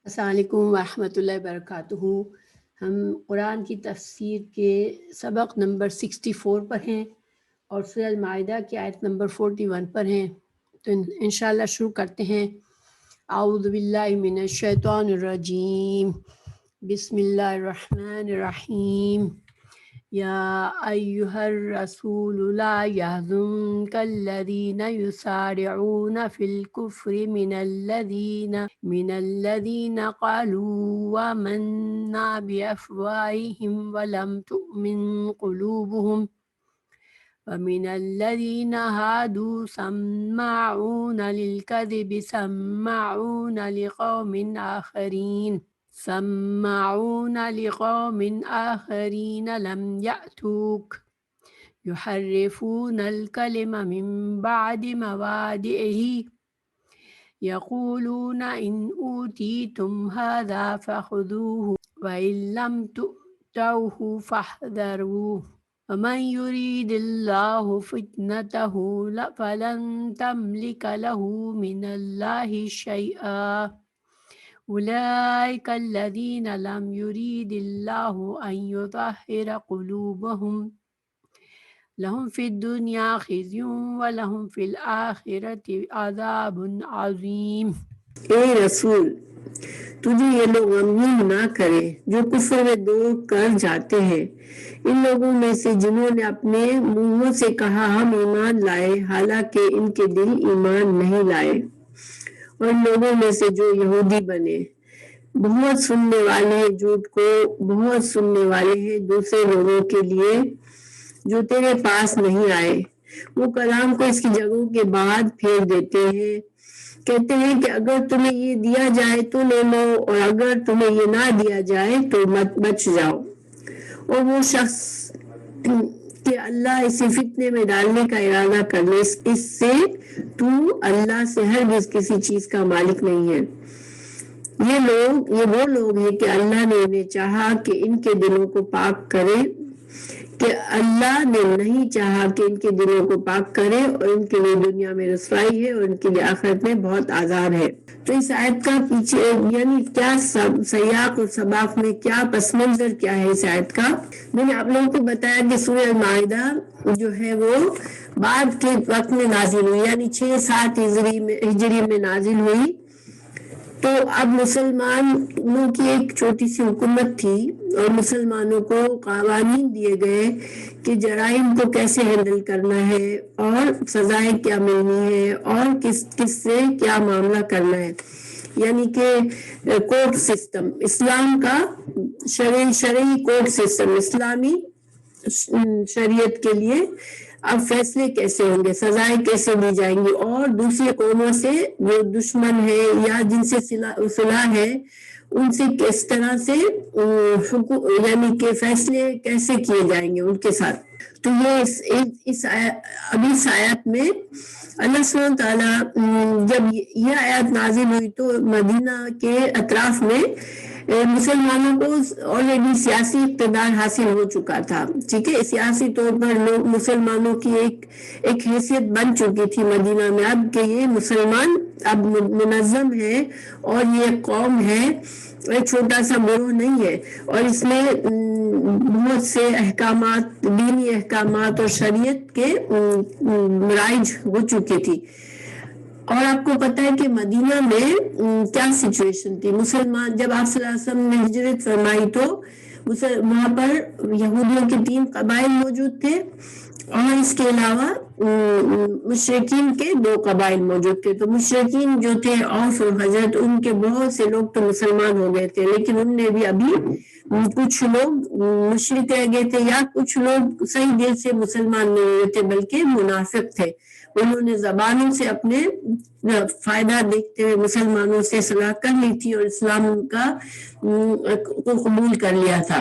السلام علیکم ورحمۃ اللہ وبرکاتہ۔ ہم قرآن کی تفسیر کے سبق نمبر 64 پر ہیں اور سورہ المائدہ کی آیت نمبر 41 پر ہیں، تو انشاءاللہ شروع کرتے ہیں۔ اعوذ باللہ من الشیطان الرجیم، بسم اللہ الرحمن الرحیم۔ یا ایہا الرسول لا یحزنک الذین یسارعون فی الکفر من الذین قالوا آمنا بافواہہم ولم تؤمن قلوبہم ومن الذین ہادوا سماعون للکذب سماعون لقوم آخرین لم یأتوک یحرفون الکلم من بعد مواضعہ یقولون ان اوتیتم ھذا فخذوہ وإن لم تؤتوہ فاحذروہ ومن يريد الله فتنته فلن تملك له من الله شيئا أولئك الذين لم يريد الله أن يطهر قلوبهم لهم في الدنيا خزي ولهم في الآخرة عذاب عظيم۔ اے رسول، تجھے یہ لوگ غمگین نہ کرے جو کفر میں دور کر جاتے ہیں، ان لوگوں میں سے جنہوں نے اپنے منہوں سے کہا ہم ایمان لائے حالانکہ ان کے دل ایمان نہیں لائے، اور ان لوگوں میں سے جو یہودی بنے۔ بہت سننے والے ہیں جھوٹ کو، بہت سننے والے ہیں دوسرے لوگوں کے لیے جو تیرے پاس نہیں آئے۔ وہ کلام کو اس کی جگہوں کے بعد پھیر دیتے ہیں، کہتے ہیں کہ اگر تمہیں یہ دیا جائے تو لے لو، اور اگر تمہیں یہ نہ دیا جائے تو مت بچ جاؤ۔ اور وہ شخص کہ اللہ اسے فتنے میں ڈالنے کا ارادہ کر لے، اس سے تو اللہ سے ہرگز کسی چیز کا مالک نہیں ہے۔ یہ وہ لوگ ہیں کہ اللہ نے انہیں چاہا کہ ان کے دلوں کو پاک کرے، کہ اللہ نے نہیں چاہا کہ ان کے دلوں کو پاک کرے، اور ان کے لیے دنیا میں رسوائی ہے اور ان کے لیے آخرت میں بہت عذاب ہے۔ تو اس آیت کا پیچھے یعنی کیا سیاق اور سباق میں کیا پس منظر کیا ہے اس آیت کا؟ میں نے آپ لوگوں کو بتایا کہ سورہ المائدہ جو ہے وہ بعد کے وقت میں نازل ہوئی، یعنی 6-7 ہجری میں نازل ہوئی۔ تو اب مسلمانوں کی ایک چھوٹی سی حکومت تھی اور مسلمانوں کو قوانین دیے گئے کہ جرائم کو کیسے ہینڈل کرنا ہے اور سزائیں کیا ملنی ہے اور کس سے کیا معاملہ کرنا ہے، یعنی کہ کورٹ سسٹم، اسلام کا شرعی کورٹ سسٹم، اسلامی شریعت کے لیے اب فیصلے کیسے ہوں گے، سزائیں کیسے دی جائیں گی، اور دوسری قوموں سے جو دشمن ہے یا جن سے صلح ہے ان سے کس طرح سے یعنی کہ فیصلے کیسے کیے جائیں گے ان کے ساتھ۔ تو یہ اس آیات میں اللہ سبحانہ تعالیٰ جب یہ آیات نازل ہوئی تو مدینہ کے اطراف میں مسلمانوں کو آلریڈی سیاسی اقتدار حاصل ہو چکا تھا، ٹھیک ہے، سیاسی طور پر لوگ مسلمانوں کی ایک حیثیت بن چکی تھی مدینہ میں، اب کہ یہ مسلمان اب منظم ہے اور یہ قوم ہے، ایک چھوٹا سا گروہ نہیں ہے، اور اس میں بہت سے احکامات، دینی احکامات اور شریعت کے رائج ہو چکی تھی۔ اور آپ کو پتہ ہے کہ مدینہ میں کیا سچویشن تھی، مسلمان جب آپ صلی اللہ علیہ وسلم نے ہجرت فرمائی تو وہاں پر یہودیوں کے 3 قبائل موجود تھے، اور اس کے علاوہ مشرکین کے 2 قبائل موجود تھے۔ تو مشرکین جو تھے اوس اور خزرج، ان کے بہت سے لوگ تو مسلمان ہو گئے تھے، لیکن ان نے بھی ابھی کچھ لوگ مشرک رہ گئے تھے، یا کچھ لوگ صحیح دل سے مسلمان نہیں ہوئے تھے بلکہ منافق تھے۔ انہوں نے زبانوں سے اپنے فائدہ دیکھتے ہوئے مسلمانوں سے صلاح کر لی تھی اور اسلام کو قبول کر لیا تھا،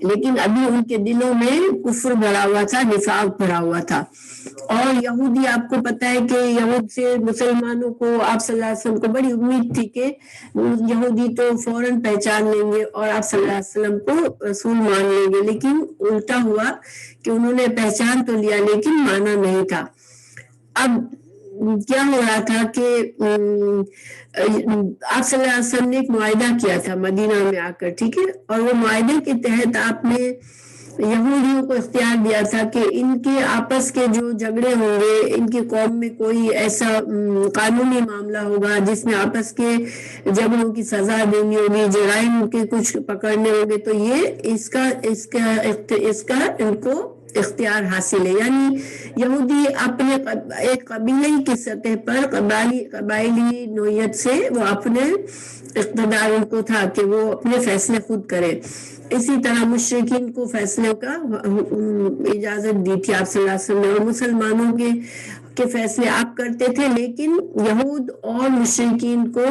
لیکن ابھی ان کے دلوں میں کفر بھرا ہوا تھا، نفاق بھرا ہوا تھا۔ اور یہودی، آپ کو پتہ ہے کہ یہود سے مسلمانوں کو آپ صلی اللہ علیہ وسلم کو بڑی امید تھی کہ یہودی تو فوراً پہچان لیں گے اور آپ صلی اللہ علیہ وسلم کو رسول مان لیں گے، لیکن الٹا ہوا کہ انہوں نے پہچان تو لیا لیکن مانا نہیں تھا۔ اب کیا ہو رہا تھا کہ آپ صلی اللہ علیہ وسلم نے ایک معاہدہ کیا تھا مدینہ میں آ کر، ٹھیک ہے، اور وہ معاہدے کے تحت آپ نے یہودیوں کو اختیار دیا تھا کہ ان کے آپس کے جو جھگڑے ہوں گے، ان کی قوم میں کوئی ایسا قانونی معاملہ ہوگا جس میں آپس کے جھگڑوں کی سزا دینی ہوگی، جرائم کے کچھ پکڑنے ہوں گے، تو یہ اس کا ان کو اختیار حاصل ہے. یعنی یہودی اپنے ایک قبیلے کی سطح پر قبائلی نوعیت سے وہ اپنے اقتدار ان کو تھا کہ وہ اپنے فیصلے خود کرے. اسی طرح مشرکین کو فیصلوں کا اجازت دی تھی آپ صلی اللہ علیہ وسلم نے، اور مسلمانوں کے فیصلے آپ کرتے تھے، لیکن یہود اور مشرکین کو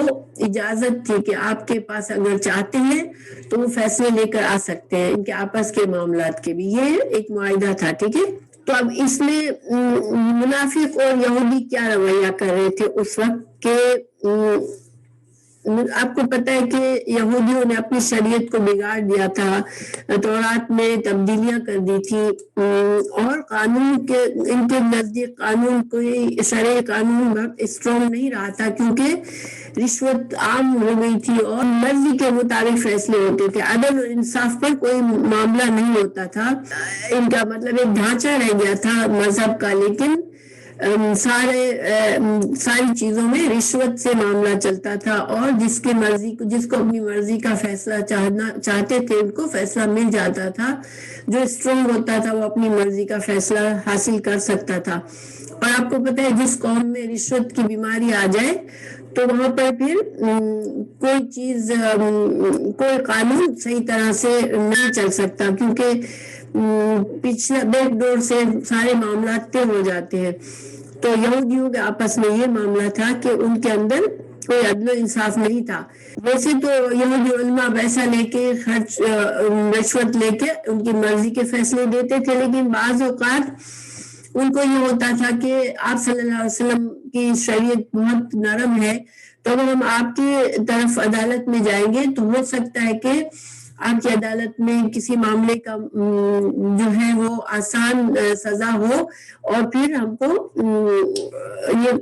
اجازت تھی کہ آپ کے پاس اگر چاہتے ہیں تو وہ فیصلے لے کر آ سکتے ہیں ان کے آپس کے معاملات کے بھی. یہ ایک معاہدہ تھا، ٹھیک ہے. تو اب اس میں منافق اور یہودی کیا رویہ کر رہے تھے اس وقت کہ آپ کو پتہ ہے کہ یہودیوں نے اپنی شریعت کو بگاڑ دیا تھا، تورات میں تبدیلیاں کر دی تھی، اور قانون کے ان کے نزدیک قانون کوئی شرعی قانون بہت اسٹرانگ نہیں رہا تھا، کیونکہ رشوت عام ہو گئی تھی اور مرضی کے مطابق فیصلے ہوتے تھے، عدل اور انصاف پر کوئی معاملہ نہیں ہوتا تھا. ان کا مطلب ایک ڈھانچہ رہ گیا تھا مذہب کا، لیکن ساری چیزوں میں رشوت سے معاملہ چلتا تھا، اور جس کو اپنی مرضی کا فیصلہ چاہتے تھے ان کو فیصلہ مل جاتا تھا. جو اسٹرانگ ہوتا تھا وہ اپنی مرضی کا فیصلہ حاصل کر سکتا تھا. اور آپ کو پتہ ہے جس قوم میں رشوت کی بیماری آ جائے تو وہاں پر پھر کوئی قانون صحیح طرح سے نہیں چل سکتا، کیونکہ پچھلا بیک ڈور سے سارے معاملات طے ہو جاتے ہیں. تو یہودیوں کے آپس میں یہ معاملہ تھا کہ ان کے اندر کوئی عدل و انصاف نہیں تھا. ویسے تو یہودی علماء پیسہ لے کے رشوت لے کے ان کی مرضی کے فیصلے دیتے تھے، لیکن بعض اوقات ان کو یہ ہوتا تھا کہ آپ صلی اللہ علیہ وسلم کی شریعت بہت نرم ہے، تو اگر ہم آپ کی طرف عدالت میں جائیں گے تو ہو سکتا ہے کہ آپ کی عدالت میں کسی معاملے کا جو ہے وہ آسان سزا ہو، اور پھر ہم کو یہ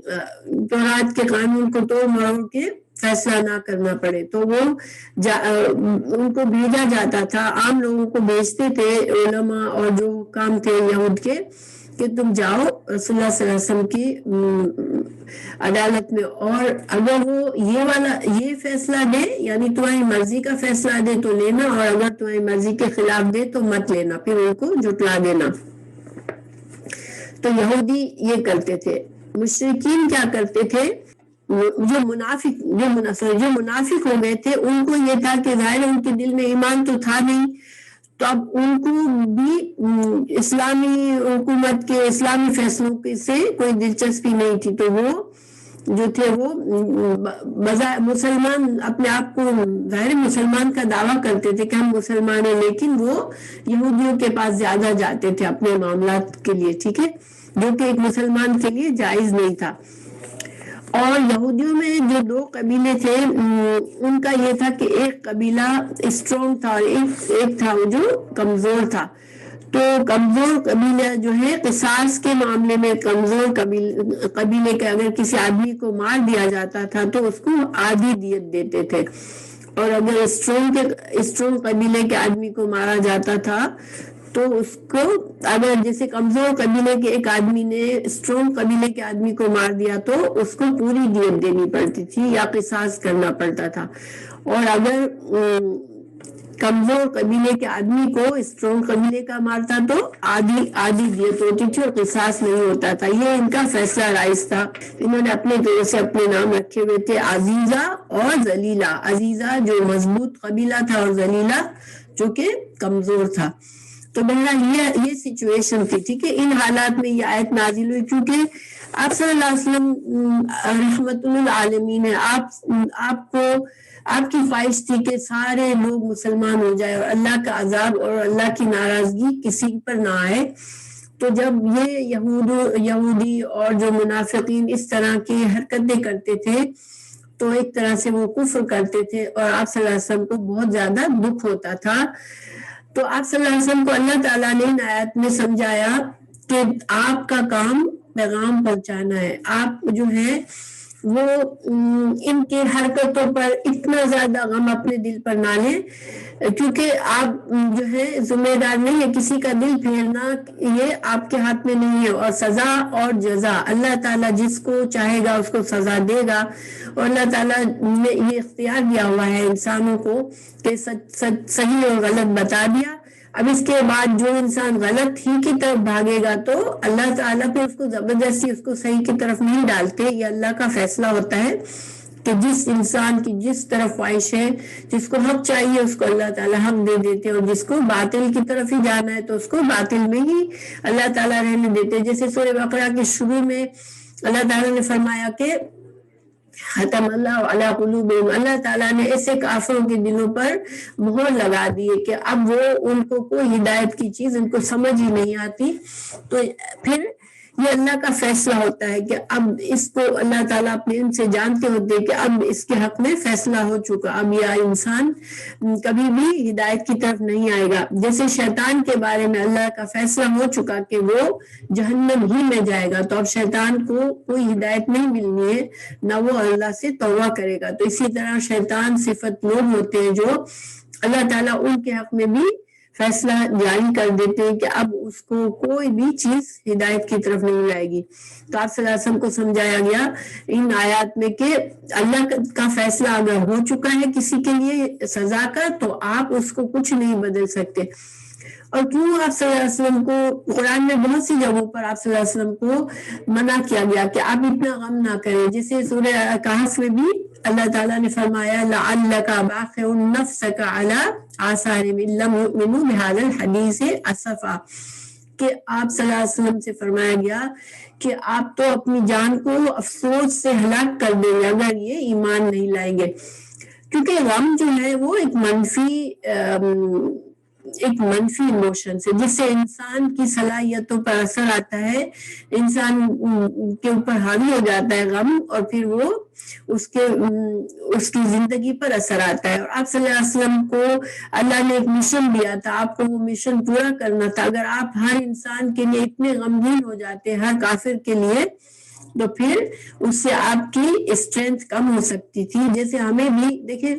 تورات کے قانون کو توڑ مروڑ کے فیصلہ نہ کرنا پڑے. تو وہ ان کو بھیجا جاتا تھا، عام لوگوں کو بھیجتے تھے علماء اور جو کام تھے یہود کے، کہ تم جاؤ رسول اللہ صلی اللہ علیہ وسلم کی عدالت میں، اور اگر وہ یہ فیصلہ دے، یعنی تمہاری مرضی کا فیصلہ دے تو لینا، اور اگر تمہاری مرضی کے خلاف دے تو مت لینا، پھر ان کو جھٹلا دینا. تو یہودی یہ کرتے تھے. مشرکین کیا کرتے تھے؟ جو منافق ہو گئے تھے ان کو یہ تھا کہ ظاہر ان کے دل میں ایمان تو تھا نہیں، تو اب ان کو بھی اسلامی حکومت کے اسلامی فیصلوں سے کوئی دلچسپی نہیں تھی. تو وہ جو تھے وہ مسلمان اپنے آپ کو ظاہر مسلمان کا دعویٰ کرتے تھے کہ ہم مسلمان ہیں، لیکن وہ یہودیوں کے پاس زیادہ جاتے تھے اپنے معاملات کے لیے، ٹھیک ہے، جو کہ ایک مسلمان کے لیے جائز نہیں تھا. اور یہودیوں میں جو دو قبیلے تھے ان کا یہ تھا کہ ایک قبیلہ اسٹرانگ تھا اور ایک تھا وہ جو کمزور تھا. تو کمزور قبیلہ جو ہے قصاص کے معاملے میں کمزور قبیلے کے اگر کسی آدمی کو مار دیا جاتا تھا تو اس کو آدھی دیت دیتے تھے، اور اگر اسٹرانگ قبیلے کے آدمی کو مارا جاتا تھا تو اس کو اگر جیسے کمزور قبیلے کے ایک آدمی نے اسٹرانگ قبیلے کے آدمی کو مار دیا تو اس کو پوری دیت دینی پڑتی تھی یا قصاص کرنا پڑتا تھا، اور اگر کمزور قبیلے کے آدمی کو اسٹرانگ قبیلے کا مارتا تو آدھی دیت ہوتی تھی اور قصاص نہیں ہوتا تھا. یہ ان کا فیصلہ رائج تھا. انہوں نے اپنے طور سے اپنے نام رکھے ہوئے تھے عزیزہ اور ذلیلہ. عزیزہ جو مضبوط قبیلہ تھا اور ذلیلہ جو کہ کمزور تھا. تو بہرحال یہ سچویشن تھی، ٹھیک ہے. ان حالات میں یہ آیت نازل ہوئی کیونکہ آپ صلی اللہ علیہ وسلم رحمت للعالمین ہے. آپ کو آپ کی خواہش تھی کہ سارے لوگ مسلمان ہو جائے اور اللہ کا عذاب اور اللہ کی ناراضگی کسی پر نہ آئے. تو جب یہ یہودی اور جو منافقین اس طرح کی حرکتیں کرتے تھے تو ایک طرح سے وہ کفر کرتے تھے اور آپ صلی اللہ علیہ وسلم کو بہت زیادہ دکھ ہوتا تھا. تو آپ صلی اللہ علیہ وسلم کو اللہ تعالیٰ نے ان آیات میں سمجھایا کہ آپ کا کام پیغام پہنچانا ہے. آپ جو ہے وہ ان کی حرکتوں پر اتنا زیادہ غم اپنے دل پر نہ لیں، کیونکہ آپ جو ہے ذمہ دار نہیں ہے. کسی کا دل پھیرنا یہ آپ کے ہاتھ میں نہیں ہے. اور سزا اور جزا اللہ تعالیٰ جس کو چاہے گا اس کو سزا دے گا. اور اللہ تعالیٰ نے یہ اختیار دیا ہوا ہے انسانوں کو کہ صحیح اور غلط بتا دیا. اب اس کے بعد جو انسان غلط ہی کی طرف بھاگے گا تو اللہ تعالیٰ پہ اس کو زبردستی اس کو صحیح کی طرف نہیں ڈالتے. یہ اللہ کا فیصلہ ہوتا ہے کہ جس انسان کی جس طرف خواہش ہے، جس کو حق چاہیے اس کو اللہ تعالیٰ حق دے دیتے، اور جس کو باطل کی طرف ہی جانا ہے تو اس کو باطل میں ہی اللہ تعالیٰ رہنے دیتے. جیسے سورہ بقرہ کے شروع میں اللہ تعالیٰ نے فرمایا کہ ختم اللہ علی قلوبہم، اللہ تعالیٰ نے ایسے کافروں کے دلوں پر مہر لگا دی ہے کہ اب وہ ان کو کوئی ہدایت کی چیز ان کو سمجھ ہی نہیں آتی. تو پھر یہ اللہ کا فیصلہ ہوتا ہے کہ اب اس کو اللہ تعالیٰ اپنے ان سے جانتے ہوتے کہ اب اس کے حق میں فیصلہ ہو چکا، اب یہ انسان کبھی بھی ہدایت کی طرف نہیں آئے گا. جیسے شیطان کے بارے میں اللہ کا فیصلہ ہو چکا کہ وہ جہنم ہی میں جائے گا، تو اب شیطان کو کوئی ہدایت نہیں ملنی ہے، نہ وہ اللہ سے توبہ کرے گا. تو اسی طرح شیطان صفت لوگ ہوتے ہیں جو اللہ تعالیٰ ان کے حق میں بھی فیصلہ جاری کر دیتے ہیں کہ اب اس کو کوئی بھی چیز ہدایت کی طرف نہیں لائے گی. تو آپ صلی اللہ علیہ وسلم کو سمجھایا گیا ان آیات میں کہ اللہ کا فیصلہ اگر ہو چکا ہے کسی کے لیے سزا کا تو آپ اس کو کچھ نہیں بدل سکتے. اور کیوں آپ صلی اللہ علیہ وسلم کو قرآن میں بہت سی جگہوں پر آپ صلی اللہ علیہ وسلم کو منع کیا گیا کہ آپ اتنا غم نہ کریں. جیسے سورہ کہف میں بھی اللہ تعالیٰ نے فرمایا لعلک باخع نفسک علی آثارہم ان لم یؤمنوا بہذا الحدیث اسفا، کہ آپ صلی اللہ علیہ وسلم سے فرمایا گیا کہ آپ تو اپنی جان کو افسوس سے ہلاک کر دیں گے اگر یہ ایمان نہیں لائیں گے. کیونکہ غم جو ہے وہ ایک منفی ایموشن سے جس سے انسان کی صلاحیتوں پر اثر آتا ہے، انسان کے اوپر حاوی ہو جاتا ہے غم، اور پھر وہ اس کی زندگی پر اثر آتا ہے. اور آپ صلی اللہ علیہ وسلم کو اللہ نے ایک مشن دیا تھا، آپ کو وہ مشن پورا کرنا تھا. اگر آپ ہر انسان کے لیے اتنے غمگین ہو جاتے ہر کافر کے لیے تو پھر اس سے آپ کی اسٹرینتھ کم ہو سکتی تھی. جیسے ہمیں بھی دیکھیں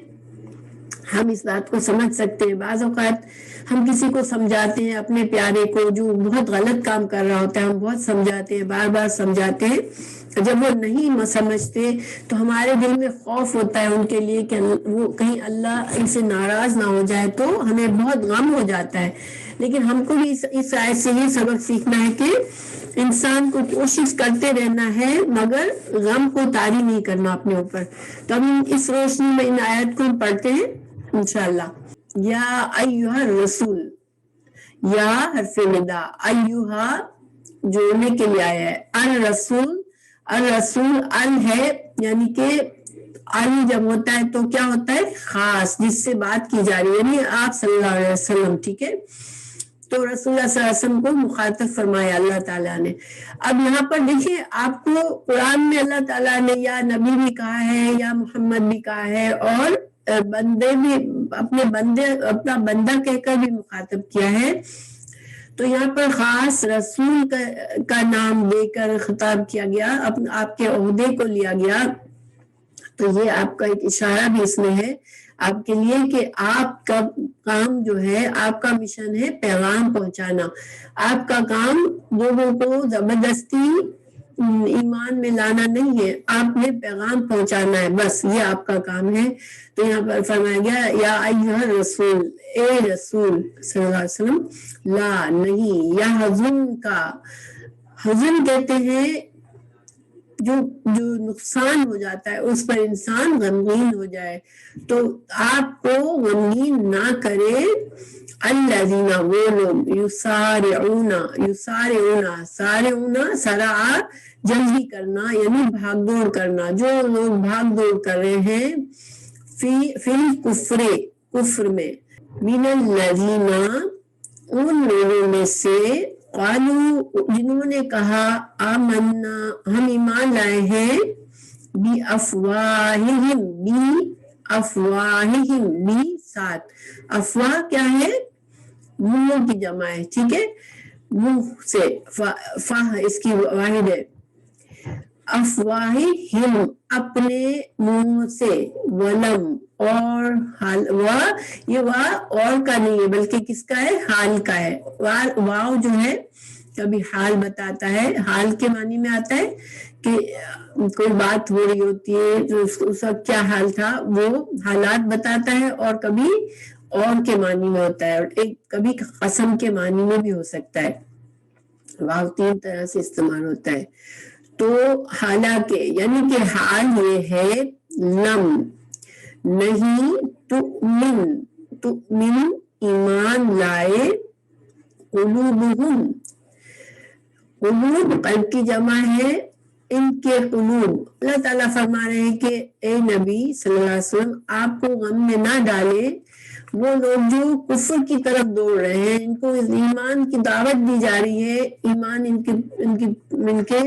ہم اس بات کو سمجھ سکتے ہیں، بعض اوقات ہم کسی کو سمجھاتے ہیں اپنے پیارے کو جو بہت غلط کام کر رہا ہوتا ہے، ہم بہت سمجھاتے ہیں بار بار سمجھاتے ہیں. جب وہ نہیں سمجھتے تو ہمارے دل میں خوف ہوتا ہے ان کے لیے کہ وہ کہیں اللہ ان سے ناراض نہ ہو جائے، تو ہمیں بہت غم ہو جاتا ہے. لیکن ہم کو بھی اس آیت سے یہ سبق سیکھنا ہے کہ انسان کو کوشش کرتے رہنا ہے مگر غم کو طاری نہیں کرنا اپنے اوپر. تو ہم اس روشنی میں ان آیت کو پڑھتے ہیں انشاءاللہ. یا ایھا الرسول، یا حرف ندا، ایھا جوڑنے کے لیے آیا ہے. الرسول، الرسول ال ہے یعنی کہ ال جب ہوتا ہے تو کیا ہوتا ہے؟ خاص، جس سے بات کی جا رہی ہے، یعنی آپ صلی اللہ علیہ وسلم. ٹھیک ہے، تو رسول اللہ صلی اللہ علیہ وسلم کو مخاطب فرمایا اللہ تعالیٰ نے. اب یہاں پر دیکھیے آپ کو قرآن میں اللہ تعالیٰ نے یا نبی بھی کہا ہے یا محمد بھی کہا ہے، اور بندے بھی اپنا بندہ کہہ کر بھی مخاطب کیا ہے. تو یہاں پر خاص رسول کا نام دے کر خطاب کیا گیا، آپ کے عہدے کو لیا گیا. تو یہ آپ کا ایک اشارہ بھی اس میں ہے آپ کے لیے کہ آپ کا کام جو ہے، آپ کا مشن ہے پیغام پہنچانا. آپ کا کام لوگوں کو زبردستی ایمان میں لانا نہیں ہے، آپ نے پیغام پہنچانا ہے، بس یہ آپ کا کام ہے. تو یہاں پر فرمایا گیا یا ایھا الرسول، اے رسول صلی اللہ علیہ وسلم، لا نہیں، یا حزن کا، حزن کہتے ہیں جو نقصان ہو جاتا ہے اس پر انسان غمگین ہو جائے، تو آپ کو غمگین نہ کرے. الذین، وہ لوگ، یسارعون، سارعون سرعا جلدی کرنا یعنی بھاگ دوڑ کرنا، جو لوگ بھاگ دوڑ کر رہے ہیں فی الکفر، کفر میں، من الذین، ان لوگوں میں سے، قالوا، جنہوں نے کہا، آمنا، ہم ایمان لائے ہیں، بافواہہم، بی ساتھ، افواہ کیا ہے؟ منہوں کی جمع ہے. ٹھیک ہے، منہ سے، فاہ اس کی واحد ہے، افواہہم اپنے منہ سے، ولم اور حال، یہ اور کا نہیں ہے بلکہ کس کا ہے؟ حال کا ہے۔ واو جو ہے کبھی حال بتاتا ہے، حال کے معنی میں آتا ہے کہ کوئی بات ہو رہی ہوتی ہے تو اس کا کیا حال تھا، وہ حالات بتاتا ہے، اور کبھی اور کے معنی میں ہوتا ہے، اور ایک کبھی قسم کے معنی میں بھی ہو سکتا ہے۔ واو 3 طرح سے استعمال ہوتا ہے۔ تو حالانکہ یعنی کہ حال یہ ہے، لم نہیں، تؤمن ایمان لائے، قلوبہم قلوب قلب کی جمع ہے، ان کے قلوب۔ اللہ تعالیٰ فرما رہے ہیں کہ اے نبی صلی اللہ علیہ وسلم آپ کو غم میں نہ ڈالے وہ لوگ جو کفر کی طرف دوڑ رہے ہیں، ان کو ایمان کی دعوت دی جا رہی ہے، ایمان ان کے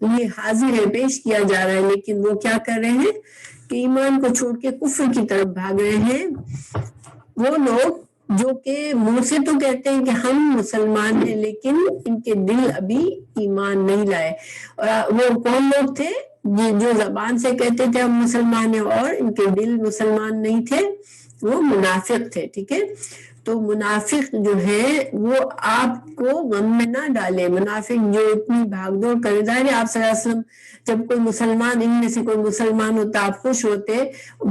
لیے حاضر ہے، پیش کیا جا رہا ہے، لیکن وہ کیا کر رہے ہیں کہ ایمان کو چھوڑ کے کفر کی طرف بھاگ رہے ہیں۔ وہ لوگ جو کہ منہ سے تو کہتے ہیں کہ ہم مسلمان ہیں، لیکن ان کے دل ابھی ایمان نہیں لائے۔ اور وہ کون لوگ تھے؟ جو زبان سے کہتے تھے ہم مسلمان ہیں اور ان کے دل مسلمان نہیں تھے، وہ منافق تھے، ٹھیک ہے۔ تو منافق جو ہے وہ آپ کو غم میں نہ ڈالے، منافق جو اتنی بھاگ دوڑ کرے، ظاہر ہے آپ صلی اللہ علیہ وسلم جب کوئی مسلمان، ان میں سے کوئی مسلمان ہوتا آپ خوش ہوتے،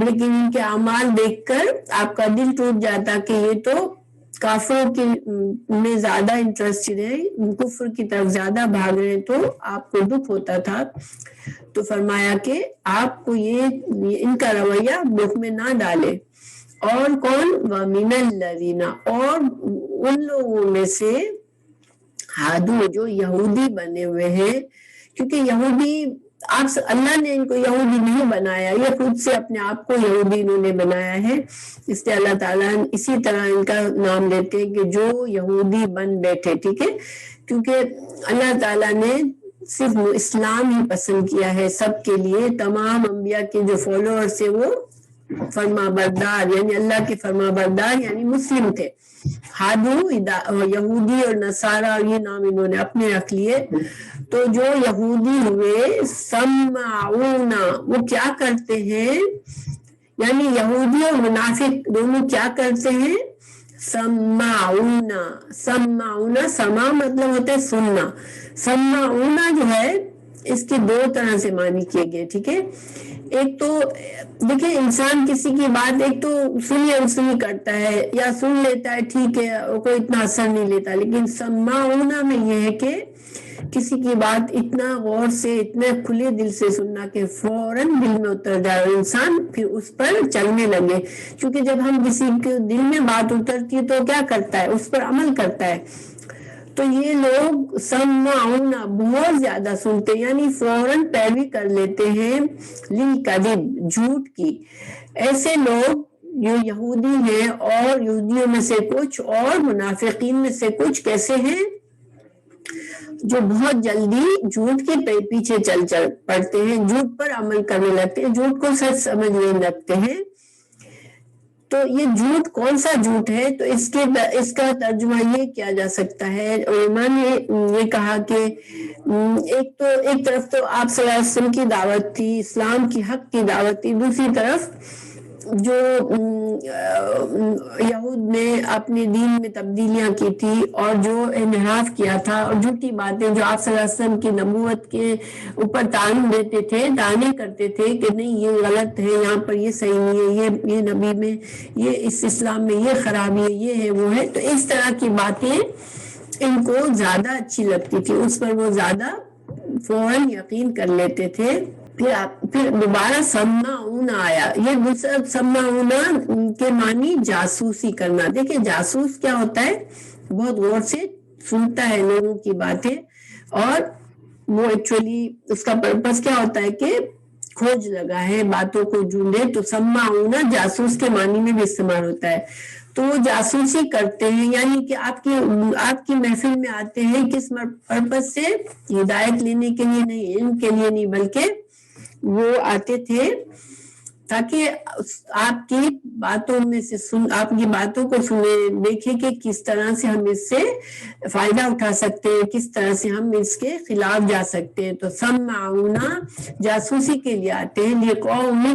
لیکن ان کے اعمال دیکھ کر آپ کا دل ٹوٹ جاتا کہ یہ تو کافروں کے میں زیادہ انٹرسٹڈ ہے، کفر کی طرف زیادہ بھاگ رہے، تو آپ کو دکھ ہوتا تھا۔ تو فرمایا کہ آپ کو یہ ان کا رویہ دکھ میں نہ ڈالے۔ اور کون؟ وَمِنَ الَّذِينَ اور ان لوگوں میں سے، ہادو جو یہودی بنے ہوئے ہیں، کیونکہ یہودی اللہ نے ان کو یہودی نہیں بنایا، یہ خود سے اپنے آپ کو یہودی انہوں نے بنایا ہے، اس لیے اللہ تعالیٰ اسی طرح ان کا نام لیتے ہیں کہ جو یہودی بن بیٹھے، ٹھیک ہے۔ کیونکہ اللہ تعالیٰ نے صرف اسلام ہی پسند کیا ہے سب کے لیے، تمام انبیاء کے جو فالوورز تھے وہ فرما بردار، یعنی اللہ کے فرما بردار، یعنی مسلم تھے۔ ہادو یہودی اور نصارہ، اور یہ نام انہوں نے اپنے رکھ لیے۔ تو جو یہودی ہوئے، سمعون وہ کیا کرتے ہیں، یعنی یہودی اور منافق دونوں کیا کرتے ہیں؟ سمعون سما مطلب ہوتا ہے سننا، سمعون جو ہے اس کے 2 طرح سے معنی کیے گئے، ٹھیک ہے۔ ایک تو دیکھیں انسان کسی کی بات ایک تو سنی انسنی کرتا ہے یا سن لیتا ہے، ٹھیک ہے، کوئی اتنا اثر نہیں لیتا، لیکن سمعون میں یہ ہے کہ کسی کی بات اتنا غور سے، اتنے کھلے دل سے سننا کہ فوراً دل میں اتر جائے اور انسان پھر اس پر چلنے لگے، کیونکہ جب ہم کسی کے دل میں بات اترتی ہے تو کیا کرتا ہے؟ اس پر عمل کرتا ہے۔ تو یہ لوگ سمعون بہت زیادہ سنتے، یعنی فوراً پیروی کر لیتے ہیں للکذب جھوٹ کی۔ ایسے لوگ جو یہودی ہیں، اور یہودیوں میں سے کچھ اور منافقین میں سے کچھ کیسے ہیں؟ جو بہت جلدی جھوٹ کے پیچھے چل پڑتے ہیں، جھوٹ پر عمل کرنے لگتے ہیں، جھوٹ کو سچ سمجھنے لگتے ہیں۔ تو یہ جھوٹ کون سا جھوٹ ہے؟ تو اس کا ترجمہ یہ کیا جا سکتا ہے، علماء نے یہ کہا کہ ایک طرف تو آپ صلی اللہ علیہ وسلم کی دعوت تھی، اسلام کی حق کی دعوت تھی، دوسری طرف جو یہود نے اپنے دین میں تبدیلیاں کی تھی اور جو انحراف کیا تھا، اور جھوٹی باتیں جو آپ صلی اللہ علیہ وسلم کی نبوت کے اوپر تعین دیتے تھے، دعوے کرتے تھے کہ نہیں یہ غلط ہے، یہاں پر یہ صحیح نہیں ہے، یہ نبی میں یہ، اس اسلام میں یہ خرابی ہے، یہ ہے وہ ہے، تو اس طرح کی باتیں ان کو زیادہ اچھی لگتی تھی، اس پر وہ زیادہ فوراً یقین کر لیتے تھے۔ پھر دوبارہ سمعون آیا، یہ دوسرا سمعون کے معنی جاسوسی کرنا۔ دیکھیں جاسوس کیا ہوتا ہے؟ بہت غور سے سنتا ہے لوگوں کی باتیں، اور وہ ایکچولی اس کا پرپس کیا ہوتا ہے کہ کھوج لگا ہے، باتوں کو ڈھونڈے، تو سمعون جاسوس کے معنی میں بھی استعمال ہوتا ہے۔ تو وہ جاسوسی کرتے ہیں، یعنی کہ آپ کی محفل میں آتے ہیں کس پرپس سے؟ ہدایت لینے کے لیے نہیں، علم کے لیے نہیں، بلکہ وہ آتے تھے تاکہ آپ کی باتوں میں سے آپ کی باتوں کو سنے، دیکھیں کہ کس طرح سے ہم اس سے فائدہ اٹھا سکتے ہیں، کس طرح سے ہم اس کے خلاف جا سکتے ہیں۔ تو سمعون جاسوسی کے لیے آتے ہیں، لقوم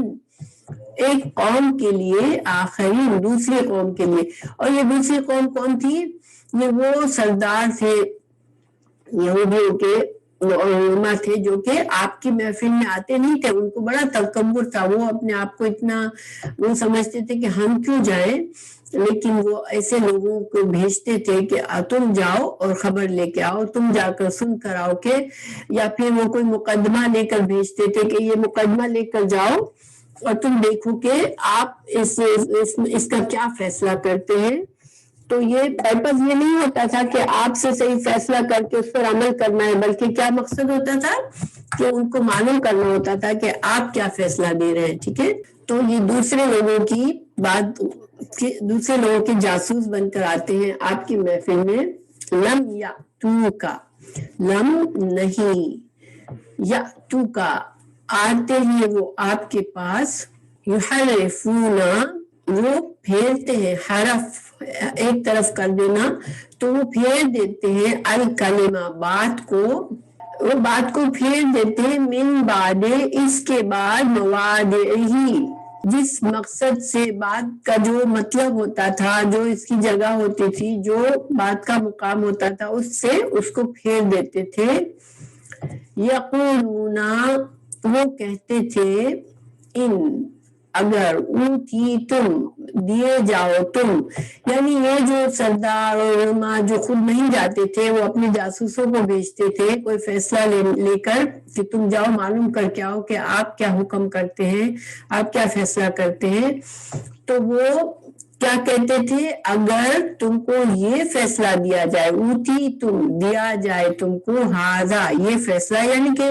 ایک قوم کے لیے، آخرین دوسری قوم کے لیے۔ اور یہ دوسری قوم کون تھی؟ یہ وہ سردار تھے یہودیوں کے علماء تھے جو کہ آپ کی محفل میں آتے نہیں تھے، ان کو بڑا تکبر تھا، وہ اپنے آپ کو اتنا وہ سمجھتے تھے کہ ہم کیوں جائیں، لیکن وہ ایسے لوگوں کو بھیجتے تھے کہ تم جاؤ اور خبر لے کے آؤ، تم جا کر سن کر آؤ، کہ یا پھر وہ کوئی مقدمہ لے کر بھیجتے تھے کہ یہ مقدمہ لے کر جاؤ اور تم دیکھو کہ آپ اس کا کیا فیصلہ کرتے ہیں۔ تو یہ پرپز یہ نہیں ہوتا تھا کہ آپ سے صحیح فیصلہ کر کے اس پر عمل کرنا ہے، بلکہ کیا مقصد ہوتا تھا کہ ان کو معلوم کرنا ہوتا تھا کہ آپ کیا فیصلہ دے رہے ہیں، ٹھیک ہے۔ تو یہ دوسرے لوگوں کی بات، دوسرے لوگوں کے جاسوس بن کر آتے ہیں آپ کی محفل میں۔ لم یاتوکا، لم نہیں، یاتوکا آتے ہیں وہ آپ کے پاس، یحرفون وہ پھیرتے ہیں، حرف ایک طرف کر دینا تو وہ پھیر دیتے ہیں، الکلمہ بات کو، وہ بات کو پھیر دیتے ہیں، من بعد اس کے بعد، مواضعہ جس مقصد سے بات کا جو مطلب ہوتا تھا، جو اس کی جگہ ہوتی تھی، جو بات کا مقام ہوتا تھا، اس سے اس کو پھیر دیتے تھے۔ یقولون وہ کہتے تھے، ان اگر اوتی تم دیے جاؤ تم، یعنی یہ جو سردار اور علماء جو خود نہیں جاتے تھے، وہ اپنے جاسوسوں کو بھیجتے تھے کوئی فیصلہ لے کر کہ تم جاؤ معلوم کر کے آؤ کہ آپ کیا حکم کرتے ہیں، آپ کیا فیصلہ کرتے ہیں۔ تو وہ کیا کہتے تھے، اگر تم کو یہ فیصلہ دیا جائے، اوتی تم دیا جائے تم کو، ہاذا یہ فیصلہ، یعنی کہ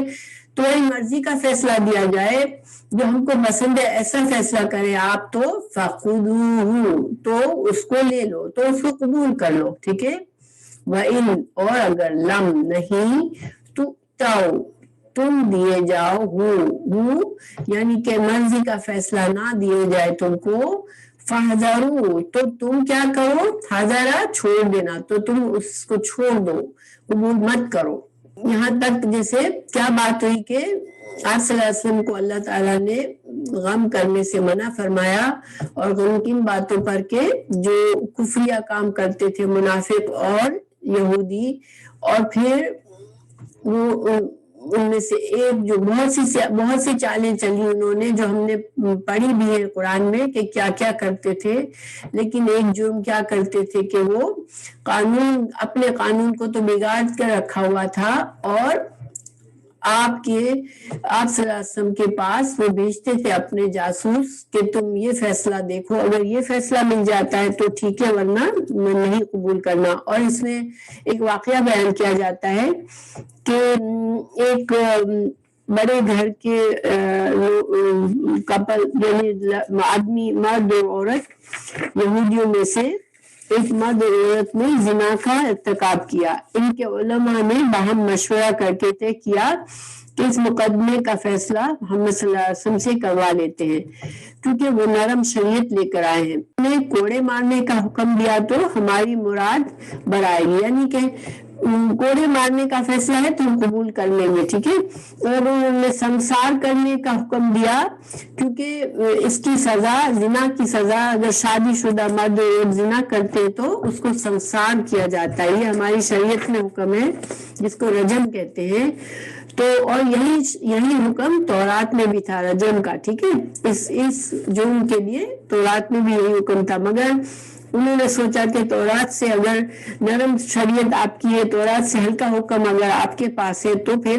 تمہاری مرضی کا فیصلہ دیا جائے جو ہم کو پسند ہے، ایسا فیصلہ کریں آپ، تو فخذوہ تو اس کو لے لو، تو اس کو قبول کر لو، ٹھیک ہے۔ وَإِنْ اور اگر لم نہیں، تُؤْتَوْا تم دیے جاؤ، ہو یعنی کہ مرضی کا فیصلہ نہ دیے جائے تم کو، فَحْذَرُوا تو تم کیا کرو، حذرا چھوڑ دینا، تو تم اس کو چھوڑ دو، قبول مت کرو۔ یہاں تک جیسے کیا بات ہوئی کہ آپ صلی اللہ علیہ وسلم کو اللہ تعالیٰ نے غم کرنے سے منع فرمایا، اور غمگین باتوں پر کے جو کفریہ کام کرتے تھے منافق اور یہودی، اور پھر وہ ان میں سے ایک جو بہت سی چالیں چلی انہوں نے، جو ہم نے پڑھی بھی ہے قرآن میں کہ کیا کیا کرتے تھے، لیکن ایک جرم کیا کرتے تھے کہ وہ اپنے قانون کو تو بگاڑ کر رکھا ہوا تھا، اور آپ صلی اللہ علیہ وسلم کے پاس وہ بھیجتے تھے اپنے جاسوس کہ تم یہ فیصلہ دیکھو، اگر یہ فیصلہ مل جاتا ہے تو ٹھیک ہے، ورنہ نہیں قبول کرنا۔ اور اس میں ایک واقعہ بیان کیا جاتا ہے کہ ایک بڑے گھر کے کپل، یعنی آدمی، مرد اور عورت، یہودیوں میں سے ایک مرد اور عورت نے زنا کا ارتکاب کیا۔ ان کے علماء نے باہم مشورہ کر کے طے کیا کہ اس مقدمے کا فیصلہ محمد صلی اللہ علیہ وسلم سے کروا لیتے ہیں، کیونکہ وہ نرم شریعت لے کر آئے ہیں۔ انہوں نے کوڑے مارنے کا حکم دیا تو ہماری مراد برائے گی، یعنی کہ کوڑے مارنے کا فیصلہ ہے تو ہم قبول کر لیں گے، ٹھیک ہے۔ اور انہوں نے سنسار کرنے کا حکم دیا، کیونکہ اس کی سزا، زنا کی سزا، اگر شادی شدہ مرد اور زنا کرتے تو اس کو سنسار کیا جاتا ہے، یہ ہماری شریعت میں حکم ہے جس کو رجم کہتے ہیں۔ تو اور یہی حکم تورات میں بھی تھا رجم کا، ٹھیک ہے، اس جرم کے لیے تورات میں بھی یہی حکم تھا، مگر انہوں نے سوچا کہ تورات سے اگر نرم شریعت آپ کی ہے، تورات سے ہلکا حکم اگر آپ کے پاس ہے تو پھر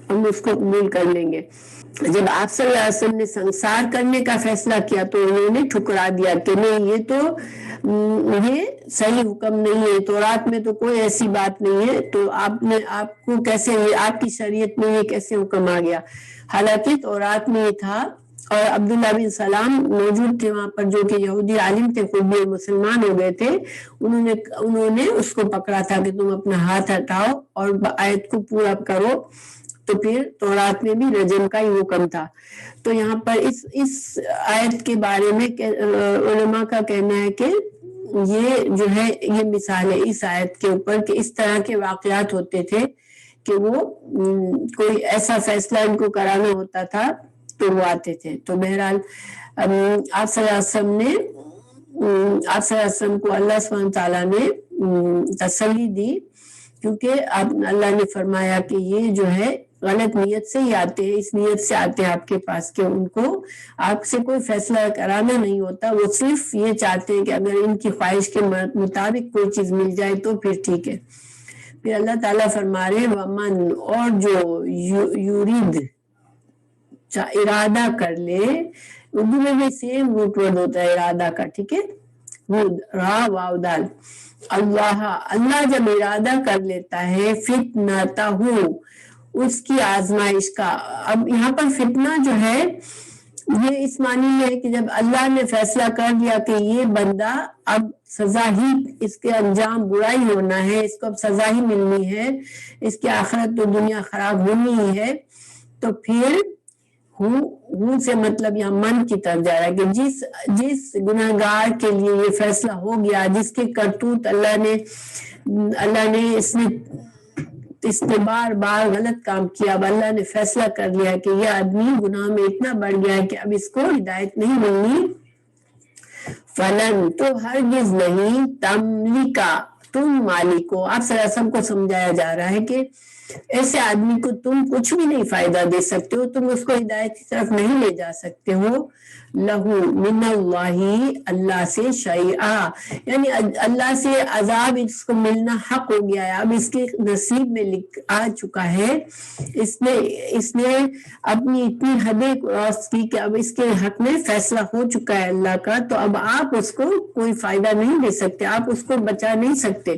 ہم اس کو قبول کر لیں گے۔ جب آپ صلی اللہ علیہ وسلم نے سنسار کرنے کا فیصلہ کیا تو انہوں نے ٹھکرا دیا کہ نہیں، یہ صحیح حکم نہیں ہے، تورات میں تو کوئی ایسی بات نہیں ہے، تو آپ کو کیسے، آپ کی شریعت میں یہ کیسے حکم آ گیا، حالانکہ تورات میں یہ تھا۔ اور عبداللہ بن سلام موجود تھے وہاں پر، جو کہ یہودی عالم تھے، خود بھی مسلمان ہو گئے تھے، انہوں نے اس کو پکڑا تھا کہ تم اپنا ہاتھ ہٹاؤ اور آیت کو پورا کرو۔ تو پھر تورات میں بھی رجم کا ہی حکم تھا. تو یہاں پر اس آیت کے بارے میں علماء کا کہنا ہے کہ یہ جو ہے یہ مثال ہے اس آیت کے اوپر کہ اس طرح کے واقعات ہوتے تھے کہ وہ کوئی ایسا فیصلہ ان کو کرانا ہوتا تھا تو وہ آتے تھے. تو بہرحال آپ صلی اللہ علیہ وسلم کو اللہ سبحانہ تعالیٰ نے تسلی دی، کیونکہ اللہ نے فرمایا کہ یہ جو ہے غلط نیت سے ہی آتے ہیں، اس نیت سے آتے ہیں آپ کے پاس کہ ان کو آپ سے کوئی فیصلہ کرانا نہیں ہوتا، وہ صرف یہ چاہتے ہیں کہ اگر ان کی خواہش کے مطابق کوئی چیز مل جائے تو پھر ٹھیک ہے. پھر اللہ تعالیٰ فرما رہے ومن، اور جو یورید ارادہ کر لے، اردو میں بھی سیم روٹ ورڈ ہوتا ہے ارادہ کا، ٹھیک ہے، را واو دال. اللہ جب ارادہ کر لیتا ہے فتنتہ، اس کی آزمائش کا. اب یہاں پر فتنہ جو ہے یہ اس معنی میں ہے کہ جب اللہ نے فیصلہ کر لیا کہ یہ بندہ اب سزا ہی، اس کے انجام برا ہی ہونا ہے، اس کو اب سزا ہی ملنی ہے، اس کی آخرت تو دنیا خراب ہونی ہی ہے، تو پھر ہوں سے مطلب یہاں من کی طرف جا رہا ہے کہ جس گناہگار کے لیے یہ فیصلہ ہو گیا، جس کے کرتوت اللہ نے اس نے بار بار غلط کام کیا، اب اللہ نے فیصلہ کر لیا کہ یہ آدمی گناہ میں اتنا بڑھ گیا ہے کہ اب اس کو ہدایت نہیں ملنی. فلن، تو ہرگز نہیں، تملکا، تم مالک ہو. آپ صلی اللہ علیہ وسلم کو سمجھایا جا رہا ہے کہ ایسے آدمی کو تم کچھ بھی نہیں فائدہ دے سکتے ہو، تم اس کو ہدایت کی طرف نہیں لے جا سکتے ہو. لہو من اللہ سے شیئا، یعنی اللہ سے عذاب اس کو ملنا حق ہو گیا ہے، اب اس کے نصیب میں آ چکا ہے. اس نے اپنی اتنی حدیں کراس کی کہ اب اس کے حق میں فیصلہ ہو چکا ہے اللہ کا، تو اب آپ اس کو کوئی فائدہ نہیں دے سکتے، آپ اس کو بچا نہیں سکتے.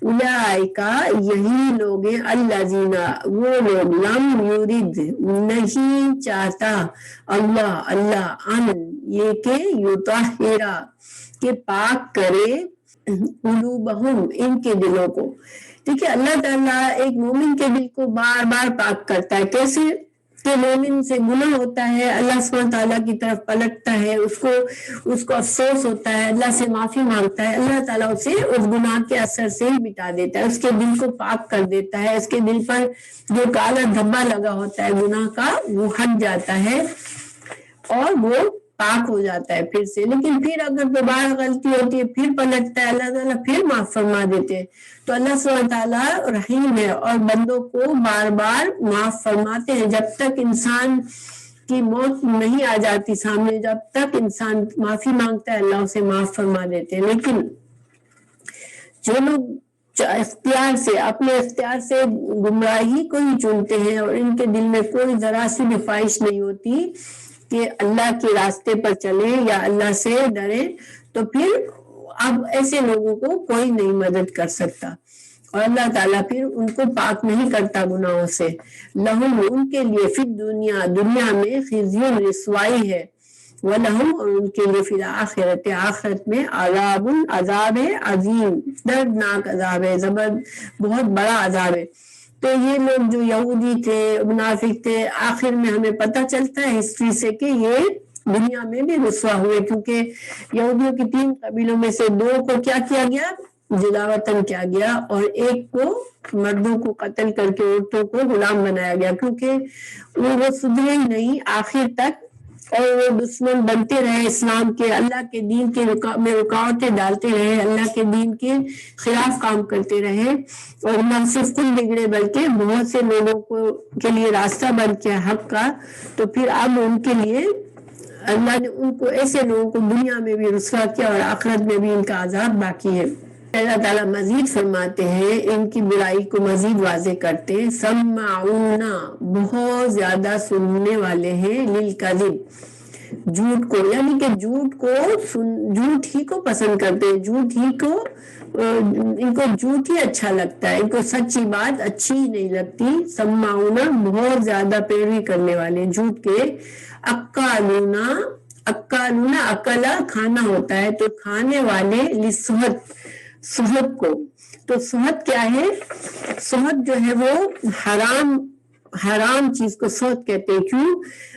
اولئکا، یہی لوگ ہیں، الذین، وہ لوگ، لم یرد، نہیں چاہتا، اللہ ان، یہ کہ یطہرا، کہ پاک کرے، قلوبہم، ان کے دلوں کو. ٹھیک ہے، اللہ تعالیٰ ایک مومن کے دل کو بار بار پاک کرتا ہے. کیسے کہ مومن سے گناہ ہوتا ہے، اللہ سبحانہ تعالیٰ کی طرف پلٹتا ہے، اس کو افسوس ہوتا ہے، اللہ سے معافی مانگتا ہے، اللہ تعالیٰ اسے اس گناہ کے اثر سے ہی مٹا دیتا ہے، اس کے دل کو پاک کر دیتا ہے، اس کے دل پر جو کالا دھبا لگا ہوتا ہے گناہ کا وہ ہٹ جاتا ہے اور وہ پاک ہو جاتا ہے پھر سے. لیکن پھر اگر دوبارہ غلطی ہوتی ہے پھر پلٹتا ہے، اللہ تعالیٰ پھر معاف فرما دیتے ہیں. تو اللہ سبحانہ تعالیٰ رحیم ہے اور بندوں کو بار بار معاف فرماتے ہیں. جب تک انسان کی موت نہیں آ جاتی سامنے، جب تک انسان معافی مانگتا ہے اللہ اسے معاف فرما دیتے ہیں. لیکن جو لوگ اختیار سے، اپنے اختیار سے گمراہی کو ہی چنتے ہیں اور ان کے دل میں کوئی ذرا سی بھی خواہش نہیں ہوتی کہ اللہ کے راستے پر چلے یا اللہ سے ڈرے، تو پھر اب ایسے لوگوں کو کوئی نہیں مدد کر سکتا اور اللہ تعالیٰ پھر ان کو پاک نہیں کرتا گناہوں سے. لہم، ان کے لیے، فی دنیا میں، خزی، رسوائی ہے، وَلَهُمْ، اور ان کے لیے، فی الآخرت، آخرت میں، عذاب ہے، عظیم، دردناک عذاب ہے، بہت بڑا عذاب ہے. تو یہ لوگ جو یہودی تھے، منافق تھے، آخر میں ہمیں پتہ چلتا ہے ہسٹری سے کہ یہ دنیا میں بھی رسوا ہوئے، کیونکہ یہودیوں کی 3 قبیلوں میں سے 2 کو کیا کیا گیا، جلا وطن کیا گیا، اور ایک کو، مردوں کو قتل کر کے عورتوں کو غلام بنایا گیا، کیونکہ وہ سدھرے ہی نہیں آخر تک اور وہ دشمن بنتے رہے اسلام کے، اللہ کے دین کے میں رکاوٹیں ڈالتے رہے، اللہ کے دین کے خلاف کام کرتے رہے، اور نہ صرف خود بگڑے بلکہ بہت سے لوگوں کے لیے راستہ بند کیا حق کا. تو پھر اب ان کے لیے اللہ نے ان کو، ایسے لوگوں کو دنیا میں بھی رسوا کیا اور آخرت میں بھی ان کا عذاب باقی ہے. اللہ تعالیٰ مزید فرماتے ہیں، ان کی برائی کو مزید واضح کرتے ہیں، سماعون، بہت زیادہ سننے والے ہیں، للکذب، جھوٹ کو، یعنی کہ جھوٹ ہی کو پسند کرتے ہیں، ان کو جھوٹ ہی اچھا لگتا ہے، ان کو سچی بات اچھی ہی نہیں لگتی. سماعون، بہت زیادہ پیروی کرنے والے جھوٹ کے. اکالون، اکلا کھانا ہوتا ہے، تو کھانے والے، صحت کو. تو صحت کیا ہے؟ صحت جو ہے وہ حرام حرام چیز کو سحت کہتے ہیں. کیوں؟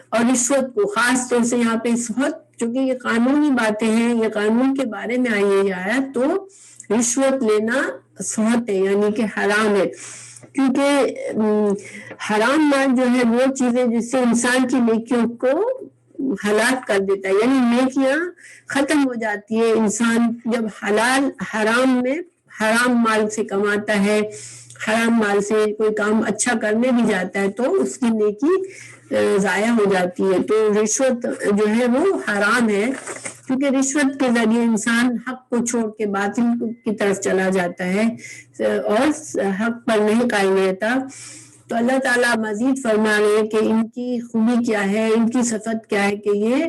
اور رشوت کو خاص طور سے یہاں پہ سحت، چونکہ یہ قانونی باتیں ہیں، یہ قانون کے بارے میں آئی ہے یہ آیت، تو رشوت لینا سحت ہے یعنی کہ حرام ہے. کیونکہ حرام مال جو ہے وہ چیزیں جس سے انسان کی نیکیوں کو ہلاک کر دیتا ہے، یعنی نیکیاں ختم ہو جاتی ہے. انسان جب حرام میں حرام مال سے کماتا ہے، حرام مال سے کوئی کام اچھا کرنے بھی جاتا ہے تو اس کی نیکی ضائع ہو جاتی ہے. تو رشوت جو ہے وہ حرام ہے، کیونکہ رشوت کے ذریعے انسان حق کو چھوڑ کے باطل کی طرف چلا جاتا ہے اور حق پر نہیں قائم رہتا. تو اللہ تعالیٰ مزید فرما رہے ہیں کہ ان کی خوبی کیا ہے، ان کی صفت کیا ہے کہ یہ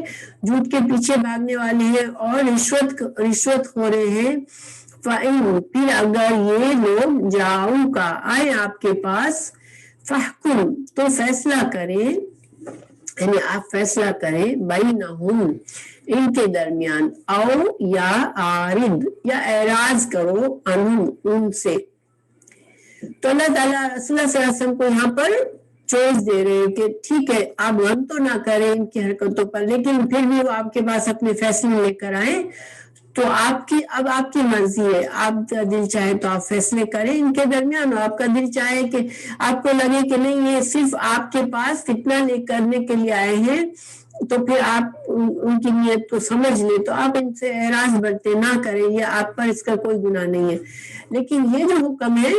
جھوٹ کے پیچھے بھاگنے والے ہیں اور رشوت ہو رہے ہیں. فَإِن، پھر اگر یہ لوگ جاؤں کا آئے آپ کے پاس، فَحْكُم، تو فیصلہ کریں، یعنی آپ فیصلہ کریں، بینہم، ان کے درمیان، او یا عارض، یا اعراض کرو، عنہم، ان سے. تو اللہ تعالیٰ رسول اللہ صلی اللہ علیہ وسلم کو یہاں پر چوائس دے رہے ہیں کہ ٹھیک ہے آپ غم تو نہ کریں ان کی حرکتوں پر، لیکن پھر بھی وہ آپ کے پاس اپنے فیصلے لے کر آئیں تو اب آپ کی مرضی ہے، آپ کا دل چاہے تو آپ فیصلے کریں ان کے درمیان، اور آپ کا دل چاہے کہ آپ کو لگے کہ نہیں یہ صرف آپ کے پاس فتنہ لے کرنے کے لیے آئے ہیں تو پھر آپ ان کی نیت کو سمجھ لیں تو آپ ان سے اعراض برتے نہ کریں، یہ آپ پر اس کا کوئی گناہ نہیں ہے. لیکن یہ جو حکم ہے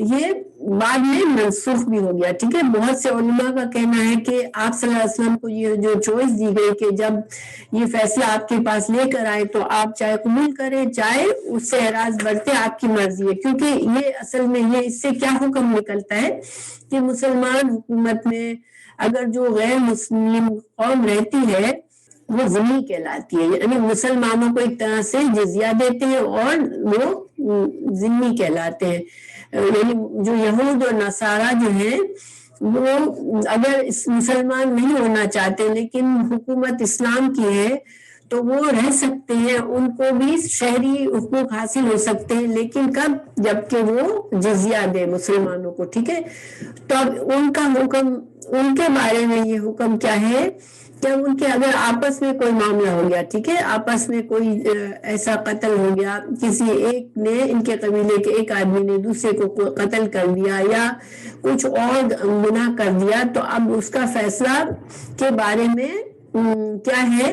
یہ بعد میں منسوخ بھی ہو گیا. ٹھیک ہے، بہت سے علماء کا کہنا ہے کہ آپ صلی اللہ علیہ وسلم کو یہ جو چوائس دی گئی کہ جب یہ فیصلہ آپ کے پاس لے کر آئے تو آپ چاہے قبول کریں چاہے اس سے اعراض برتے، آپ کی مرضی ہے. کیونکہ یہ اصل میں یہ اس سے کیا حکم نکلتا ہے کہ مسلمان حکومت میں اگر جو غیر مسلم قوم رہتی ہے وہ ذمہ کہلاتی ہے، یعنی مسلمانوں کو ایک طرح سے جزیہ دیتے ہیں اور وہ ذمہ کہلاتے ہیں. یعنی جو یہود اور نصارہ جو ہیں وہ اگر مسلمان نہیں ہونا چاہتے لیکن حکومت اسلام کی ہے تو وہ رہ سکتے ہیں، ان کو بھی شہری حقوق حاصل ہو سکتے ہیں، لیکن کب؟ جبکہ وہ جزیہ دے مسلمانوں کو. ٹھیک ہے، تو اب ان کا حکم، ان کے بارے میں یہ حکم کیا ہے کہ ان کے اگر آپس میں کوئی معاملہ ہو گیا، ٹھیک ہے، آپس میں کوئی ایسا قتل ہو گیا، کسی ایک نے، ان کے قبیلے کے ایک آدمی نے دوسرے کو قتل کر دیا یا کچھ اور گناہ کر دیا، تو اب اس کا فیصلہ کے بارے میں کیا ہے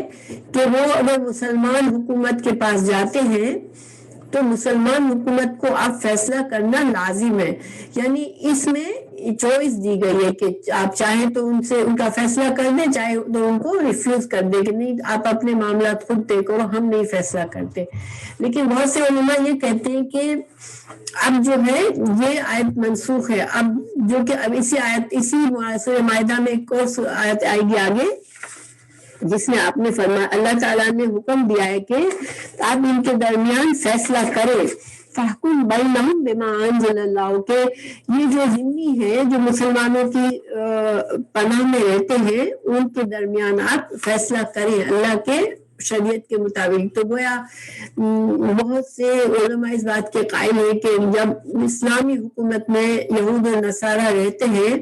کہ وہ اگر مسلمان حکومت کے پاس جاتے ہیں تو مسلمان حکومت کو اب فیصلہ کرنا لازم ہے. یعنی اس میں چوائس دی گئی ہے کہ آپ چاہیں تو ان سے ان کا فیصلہ کر دیں، چاہے تو ان کو ریفیوز کر دیں کہ نہیں آپ اپنے معاملات خود طے کرو، ہم نہیں فیصلہ کرتے. لیکن بہت سے علماء یہ کہتے ہیں کہ اب جو ہے یہ آیت منسوخ ہے، اب جو کہ اب اسی سورہ مائدہ میں ایک اور آیت آئے گی آگے جس میں آپ نے فرمایا، اللہ تعالیٰ نے حکم دیا ہے کہ آپ ان کے درمیان فیصلہ کریں. فَحْكُم بَيْنَهُم بِمَا أَنزَلَ اللَّهُ، کہ یہ جو ذمہ ہے جو مسلمانوں کی پناہ میں رہتے ہیں ان کے درمیان آپ فیصلہ کریں اللہ کے شریعت کے مطابق. تو گویا بہت سے علماء اس بات کے قائل ہیں کہ جب اسلامی حکومت میں یہود و نصارہ رہتے ہیں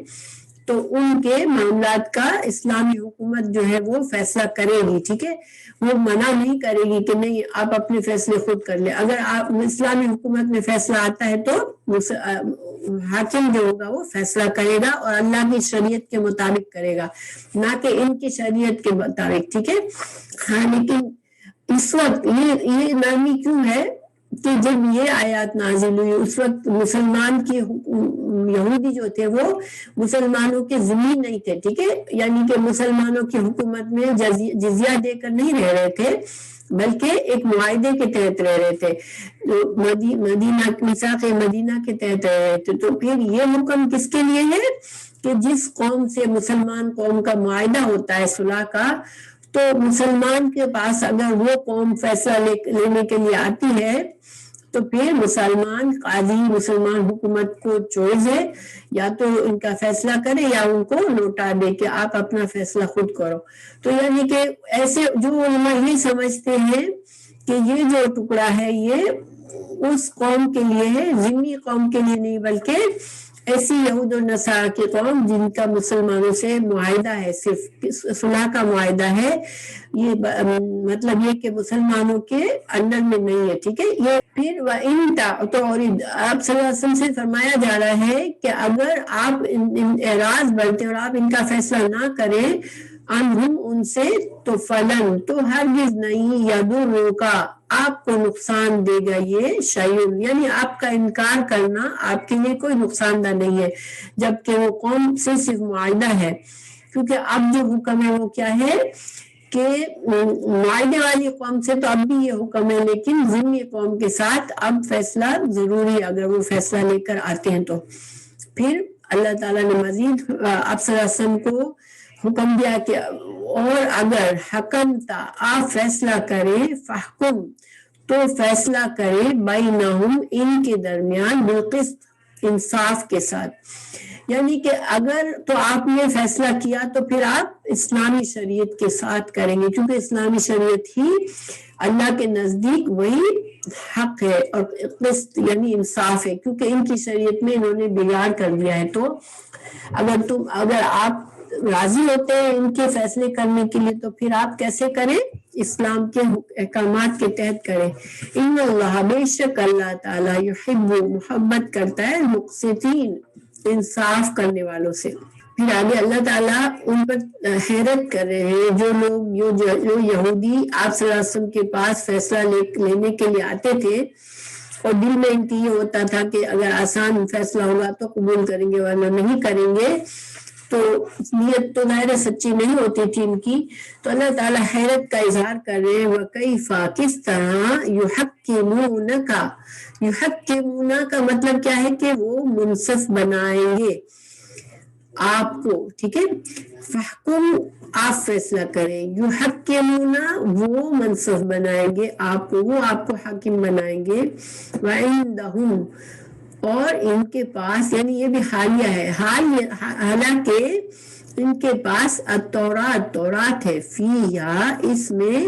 تو ان کے معاملات کا اسلامی حکومت جو ہے وہ فیصلہ کرے گی. ٹھیک ہے، وہ منع نہیں کرے گی کہ نہیں آپ اپنے فیصلے خود کر لیں. اگر آپ اسلامی حکومت میں فیصلہ آتا ہے تو حاکم جو ہوگا وہ فیصلہ کرے گا اور اللہ کی شریعت کے مطابق کرے گا، نہ کہ ان کی شریعت کے مطابق. ٹھیک ہے، ہاں، لیکن اس وقت یہ نرمی کیوں ہے کہ جب یہ آیات نازل ہوئی اس وقت مسلمان کی یہودی جو تھے وہ مسلمانوں کے ذمہ نہیں تھے. ٹھیک ہے، یعنی کہ مسلمانوں کی حکومت میں جزیہ دے کر نہیں رہ رہے تھے بلکہ ایک معاہدے کے تحت رہ رہے تھے، مدینہ میثاق مدینہ کے تحت رہ رہے تھے. تو پھر یہ حکم کس کے لیے ہے کہ جس قوم سے مسلمان قوم کا معاہدہ ہوتا ہے صلح کا، تو مسلمان کے پاس اگر وہ قوم فیصلہ لینے کے لیے آتی ہے تو پھر مسلمان قاضی مسلمان حکومت کو چوائس ہے یا تو ان کا فیصلہ کرے یا ان کو لوٹا دے کہ آپ اپنا فیصلہ خود کرو. تو یعنی کہ ایسے جو علماء یہ سمجھتے ہیں کہ یہ جو ٹکڑا ہے یہ اس قوم کے لیے ہے، ذمہ قوم کے لیے نہیں بلکہ ایسی یہود و نصارہ کی قوم جن کا مسلمانوں سے معاہدہ ہے، صرف صلح کا معاہدہ ہے، یہ مطلب یہ کہ مسلمانوں کے انڈر میں نہیں ہے، ٹھیک ہے۔ یہ پھر وَإِن تَعْتَرِضْ، آپ صلی اللہ علیہ وسلم سے فرمایا جا رہا ہے کہ اگر آپ اعراض برتیں اور آپ ان کا فیصلہ نہ کریں عنہم ان سے، تو فلن، تو ہرگز نہیں، یضرک، آپ کو نقصان دے گا یہ شیء، یعنی آپ کا انکار کرنا آپ کے لیے کوئی نقصان دہ نہیں ہے، جبکہ وہ قوم سے صرف معاہدہ ہے، کیونکہ اب جو حکم ہے وہ کیا ہے کہ معاہدے والی قوم سے تو اب بھی یہ حکم ہے، لیکن ذمہ قوم کے ساتھ اب فیصلہ ضروری ہے اگر وہ فیصلہ لے کر آتے ہیں تو۔ پھر اللہ تعالیٰ نے مزید آپ صلی اللہ علیہ وسلم کو حکم دیا کہ اور اگر حکمتا، آپ فیصلہ کریں، فحکم، تو فیصلہ کریں، بینہم، ان کے درمیان، بالقسط، انصاف کے ساتھ، یعنی کہ اگر تو آپ نے فیصلہ کیا تو پھر آپ اسلامی شریعت کے ساتھ کریں گے، کیونکہ اسلامی شریعت ہی اللہ کے نزدیک وہی حق ہے اور قسط یعنی انصاف ہے، کیونکہ ان کی شریعت میں انہوں نے بگاڑ کر دیا ہے۔ تو اگر آپ راضی ہوتے ہیں ان کے فیصلے کرنے کے لیے تو پھر آپ کیسے کریں، اسلام کے احکامات کے تحت کریں۔ ان اللہ، بے شک اللہ تعالیٰ، یحب، محبت کرتا ہے، المقسطین، انصاف کرنے والوں سے۔ پھر آگے اللہ تعالیٰ ان پر حیرت کر رہے ہیں جو لوگ جو یہودی آپ صلی اللہ علیہ وسلم کے پاس فیصلہ لینے کے لیے آتے تھے اور دل میں ان کی یہ ہوتا تھا کہ اگر آسان فیصلہ ہوگا تو قبول کریں گے ورنہ نہیں کریں گے، تو نیت تو ظاہر سچی نہیں ہوتی تھی ان کی، تو اللہ تعالیٰ حیرت کا اظہار کر رہے ہیں، وَكَيْفَ، کس طرح، یحکمون کا مطلب کیا ہے کہ وہ منصف بنائیں گے آپ کو، ٹھیک ہے، فحکم، آپ فیصلہ کریں، یحکمون، وہ منصف بنائیں گے آپ کو، وہ آپ کو حاکم بنائیں گے، وعندہم، اور ان کے پاس، یعنی یہ بھی حالیہ ہے، حالانکہ ان کے پاس تورات ہے، فیہا، اس میں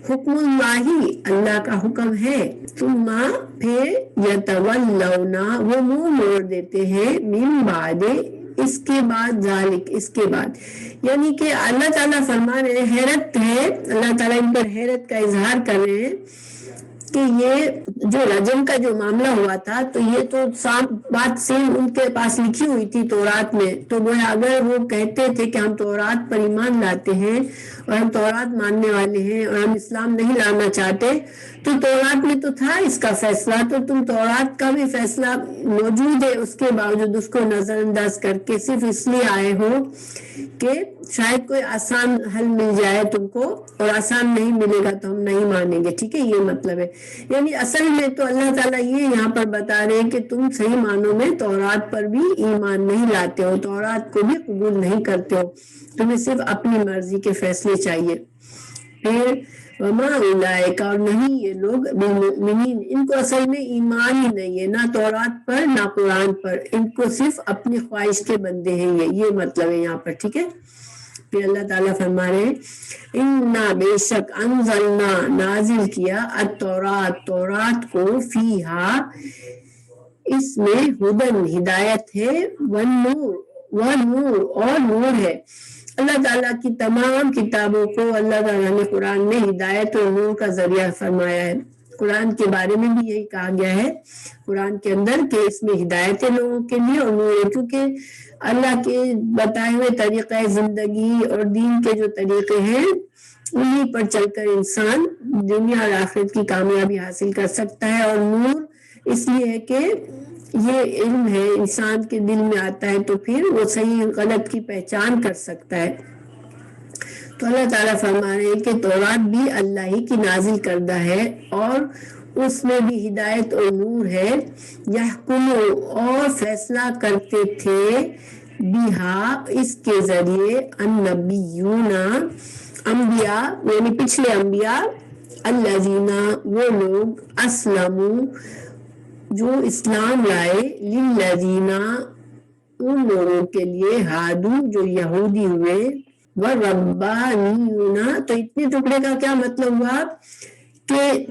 حکم اللہ، اللہ کا حکم ہے، ثم، پھر یتولون، وہ منہ موڑ دیتے ہیں، من بعد، اس کے بعد، ذالک، اس کے بعد، یعنی کہ اللہ تعالیٰ فرما رہے ہیں، حیرت ہے، اللہ تعالیٰ ان پر حیرت کا اظہار کر رہے ہیں کہ یہ جو رجم کا جو معاملہ ہوا تھا تو یہ تو بات سیم ان کے پاس لکھی ہوئی تھی تورات میں، تو وہ اگر وہ کہتے تھے کہ ہم تورات پر ایمان لاتے ہیں اور ہم تورات ماننے والے ہیں اور ہم اسلام نہیں لانا چاہتے، تو تورات میں تو تھا اس کا فیصلہ، تو تم تورات کا بھی فیصلہ موجود ہے، اس کے باوجود اس کو نظر انداز کر کے صرف اس لیے آئے ہو کہ شاید کوئی آسان حل مل جائے تم کو، اور آسان نہیں ملے گا تو ہم نہیں مانیں گے، ٹھیک ہے، یہ مطلب ہے۔ یعنی اصل میں تو اللہ تعالیٰ یہ یہاں پر بتا رہے ہیں کہ تم صحیح معنوں میں تورات پر بھی ایمان نہیں لاتے ہو، تورات کو بھی قبول نہیں کرتے ہو، تمہیں صرف اپنی مرضی کے فیصلے چاہیے۔ پھر وما اولئک، اور نہیں یہ لوگ، بالمؤمنین، ان کو اصل میں ایمان ہی نہیں ہے، نہ تورات پر نہ قرآن پر، ان کو صرف اپنی خواہش کے بندے ہیں، یہ مطلب ہے یہاں پر، ٹھیک ہے۔ پھر اللہ تعالیٰ فرما رہے ہیں، انا، بے شک، انزلنا، نازل کیا، تورات کو، فیہا، اس میں، ہدن، ہدایت ہے، ونور، اور نور ہے۔ اللہ تعالیٰ کی تمام کتابوں کو اللہ تعالیٰ نے قرآن میں ہدایت اور نور کا ذریعہ فرمایا ہے۔ قرآن کے بارے میں بھی یہی کہا گیا ہے قرآن کے اندر کہ اس میں ہدایت ہے لوگوں کے لیے اور نور ہے، کیونکہ اللہ کے بتائے ہوئے طریقہ زندگی اور دین کے جو طریقے ہیں انہی پر چل کر انسان دنیا اور آخرت کی کامیابی حاصل کر سکتا ہے، اور نور اس لیے ہے کہ یہ علم ہے، انسان کے دل میں آتا ہے تو پھر وہ صحیح غلط کی پہچان کر سکتا ہے۔ تو اللہ تعالیٰ فرما رہے ہیں کہ تورات بھی اللہ ہی کی نازل کردہ ہے اور اس میں بھی ہدایت اور نور ہے، یحکم، اور فیصلہ کرتے تھے، بہا، اس کے ذریعے، النبیون، انبیاء، یعنی پچھلے انبیاء، الذین، وہ لوگ، اسلموا، جو اسلام لائے، للذین، ان لوگوں کے لیے، ہادو، جو یہودی ہوئے، وربانیون، تو اتنے ٹکڑے کا کیا مطلب ہوا کہ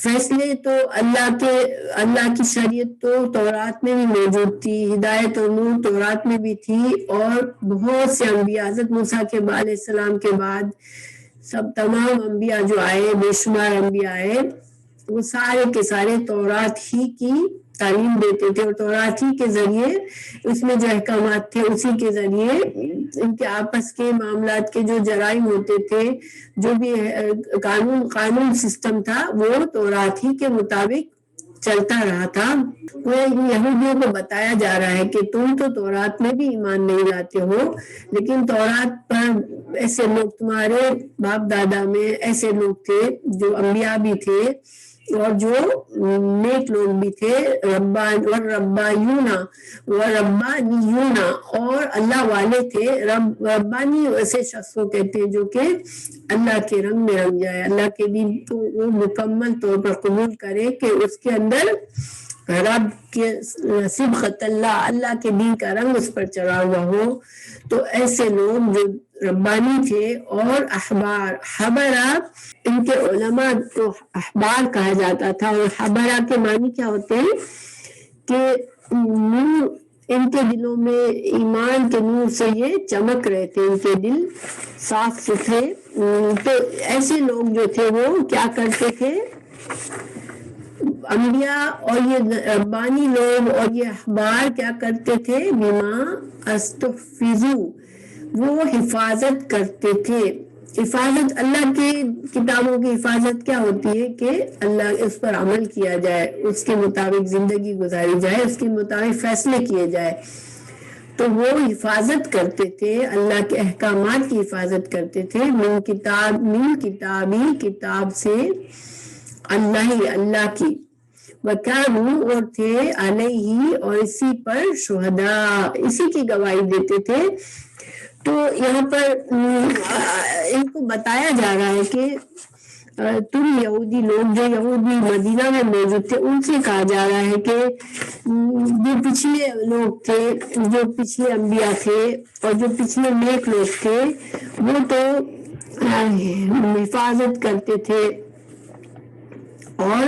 فیصلے تو اللہ کی شریعت تو تورات میں بھی موجود تھی، ہدایت اور نور تورات میں بھی تھی، اور بہت سے انبیاء حضرت موسیٰ کے علیہ السلام کے بعد سب تمام انبیاء جو آئے، بے شمار انبیاء آئے، وہ سارے کے سارے تورات ہی کی تعلیم دیتے تھے، اور تورات ہی کے ذریعے اس میں جو احکامات تھے اسی کے ذریعے ان کے آپس کے معاملات کے جو جرائم ہوتے تھے، جو بھی قانون سسٹم تھا، وہ تورات ہی کے مطابق چلتا رہا تھا۔ وہ یہودیوں کو بتایا جا رہا ہے کہ تم تو تورات میں بھی ایمان نہیں لاتے ہو، لیکن تورات پر ایسے لوگ تمہارے باپ دادا میں ایسے لوگ تھے جو انبیاء بھی تھے اور جو نیک لوگ بھی تھے، ربانیون اور اللہ والے تھے۔ ربانی ایسے شخص کو کہتے ہیں جو کہ اللہ کے رنگ میں رنگ جائے، اللہ کے دین کو وہ مکمل طور پر قبول کرے کہ اس کے اندر رب کے صبغت اللہ کے دین کا رنگ اس پر چڑھا ہوا ہو۔ تو ایسے لوگ جو ربانی تھے، اور احبار، حبرہ ان کے علماء کو احبار کہا جاتا تھا، اور حبرہ کے معنی کیا ہوتے ہیں کہ نور ان کے دلوں میں ایمان کے نور سے یہ چمک رہے تھے، ان کے دل صاف ستھرے۔ تو ایسے لوگ جو تھے وہ کیا کرتے تھے، انبیاء اور یہ ربانی لوگ اور یہ احبار کیا کرتے تھے، بما استحفظوا، وہ حفاظت کرتے تھے۔ حفاظت اللہ کی کتابوں کی حفاظت کیا ہوتی ہے کہ اللہ اس پر عمل کیا جائے، اس کے مطابق زندگی گزاری جائے، اس کے مطابق فیصلے کیے جائے۔ تو وہ حفاظت کرتے تھے، اللہ کے احکامات کی حفاظت کرتے تھے، من کتابی کتاب سے، اللہ کی، وَكَانُوا اور تھے علیہ اور اسی پر شہداء، اسی کی گواہی دیتے تھے۔ تو یہاں پر ان کو بتایا جا رہا ہے کہ تم یہودی لوگ جو یہودی مدینہ میں موجود تھے، ان سے کہا جا رہا ہے کہ جو پچھلے لوگ تھے، جو پچھلے انبیاء تھے اور جو پچھلے نیک لوگ تھے، وہ تو حفاظت کرتے تھے اور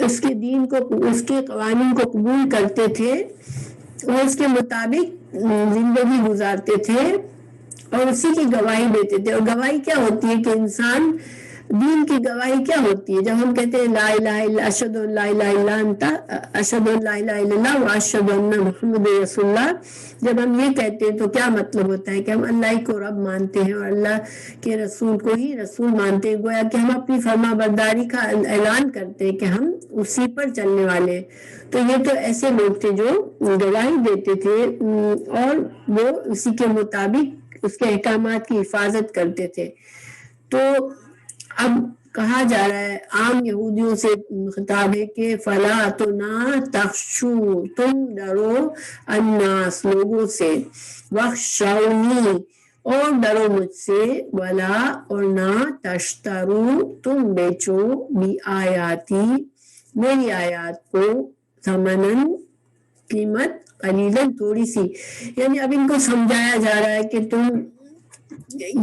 اس کے دین کو، اس کے قوانین کو قبول کرتے تھے اور اس کے مطابق زندگی گزارتے تھے اور اسی کی گواہی دیتے تھے۔ اور گواہی کیا ہوتی ہے کہ انسان، دین کی گواہی کیا ہوتی ہے؟ جب ہم کہتے ہیں لا الہ الا اشہد ان لا الہ الا انت اشہد ان لا الہ الا اللہ واشہد ان محمد رسول اللہ، جب ہم یہ کہتے ہیں تو کیا مطلب ہوتا ہے کہ ہم اللہ کو رب مانتے ہیں اور اللہ کے رسول کو ہی رسول مانتے ہیں، گویا کہ ہم اپنی فرما برداری کا اعلان کرتے ہیں کہ ہم اسی پر چلنے والے ہیں۔ تو یہ تو ایسے لوگ تھے جو گواہی دیتے تھے اور وہ اسی کے مطابق اس کے احکامات کی حفاظت کرتے تھے۔ تو اب کہا جا رہا ہے، عام یہودیوں سے خطاب ہے کہ فلا تو نہ تخشو، تم ڈرو، الناس لوگوں سے، وخشونی اور ڈرو مجھ سے، ولا اور نہ تشترو تم بیچو، بی آیاتی میری آیات کو، ثمنن قیمت، قلیلاً تھوڑی سی۔ یعنی اب ان کو سمجھایا جا رہا ہے کہ تم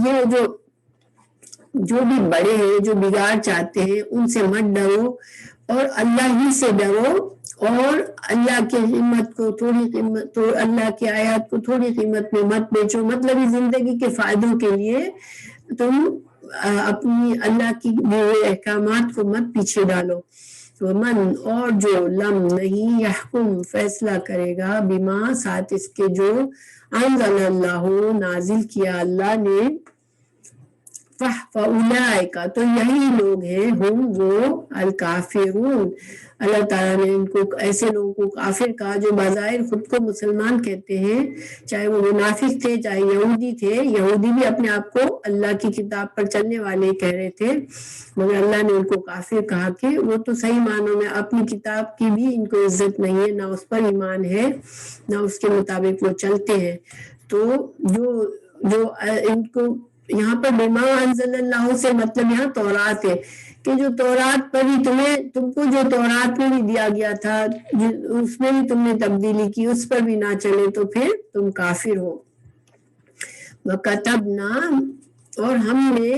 یہ جو بھی بڑے ہیں، جو بگاڑ چاہتے ہیں، ان سے مت ڈرو اور اللہ ہی سے ڈرو، اور اللہ کی قیمت کو تھوڑی قیمت، تو اللہ کی آیات کو تھوڑی قیمت میں مت بیچو، مطلب زندگی کے فائدوں کے لیے تم اپنی اللہ کی دیے ہوئے احکامات کو مت پیچھے ڈالو۔ ومن اور جو لم نہیں، یحکم فیصلہ کرے گا، بما ساتھ اس کے جو انزل اللہ نازل کیا اللہ نے، فَأُولَٰئِکَ تو یہی لوگ ہیں، ہم وہ الکافرون، اللہ تعالیٰ نے ان کو ایسے لوگوں کو کافر کہا جو بظاہر خود کو مسلمان کہتے ہیں، چاہے وہ منافق تھے چاہے یہودی تھے۔ یہودی بھی اپنے آپ کو اللہ کی کتاب پر چلنے والے کہہ رہے تھے، مگر اللہ نے ان کو کافر کہا کہ وہ تو صحیح معنوں میں اپنی کتاب کی بھی ان کو عزت نہیں ہے، نہ اس پر ایمان ہے، نہ اس کے مطابق وہ چلتے ہیں۔ تو جو ان کو یہاں پر بما انزل اللہ سے مطلب یہاں تورات ہے، کہ جو تورات پر ہی تم کو جو تورات میں بھی دیا گیا تھا، اس میں بھی تم نے تبدیلی کی، اس پر بھی نہ چلے تو پھر تم کافر ہو۔ وَكَتَبْنَا اور ہم نے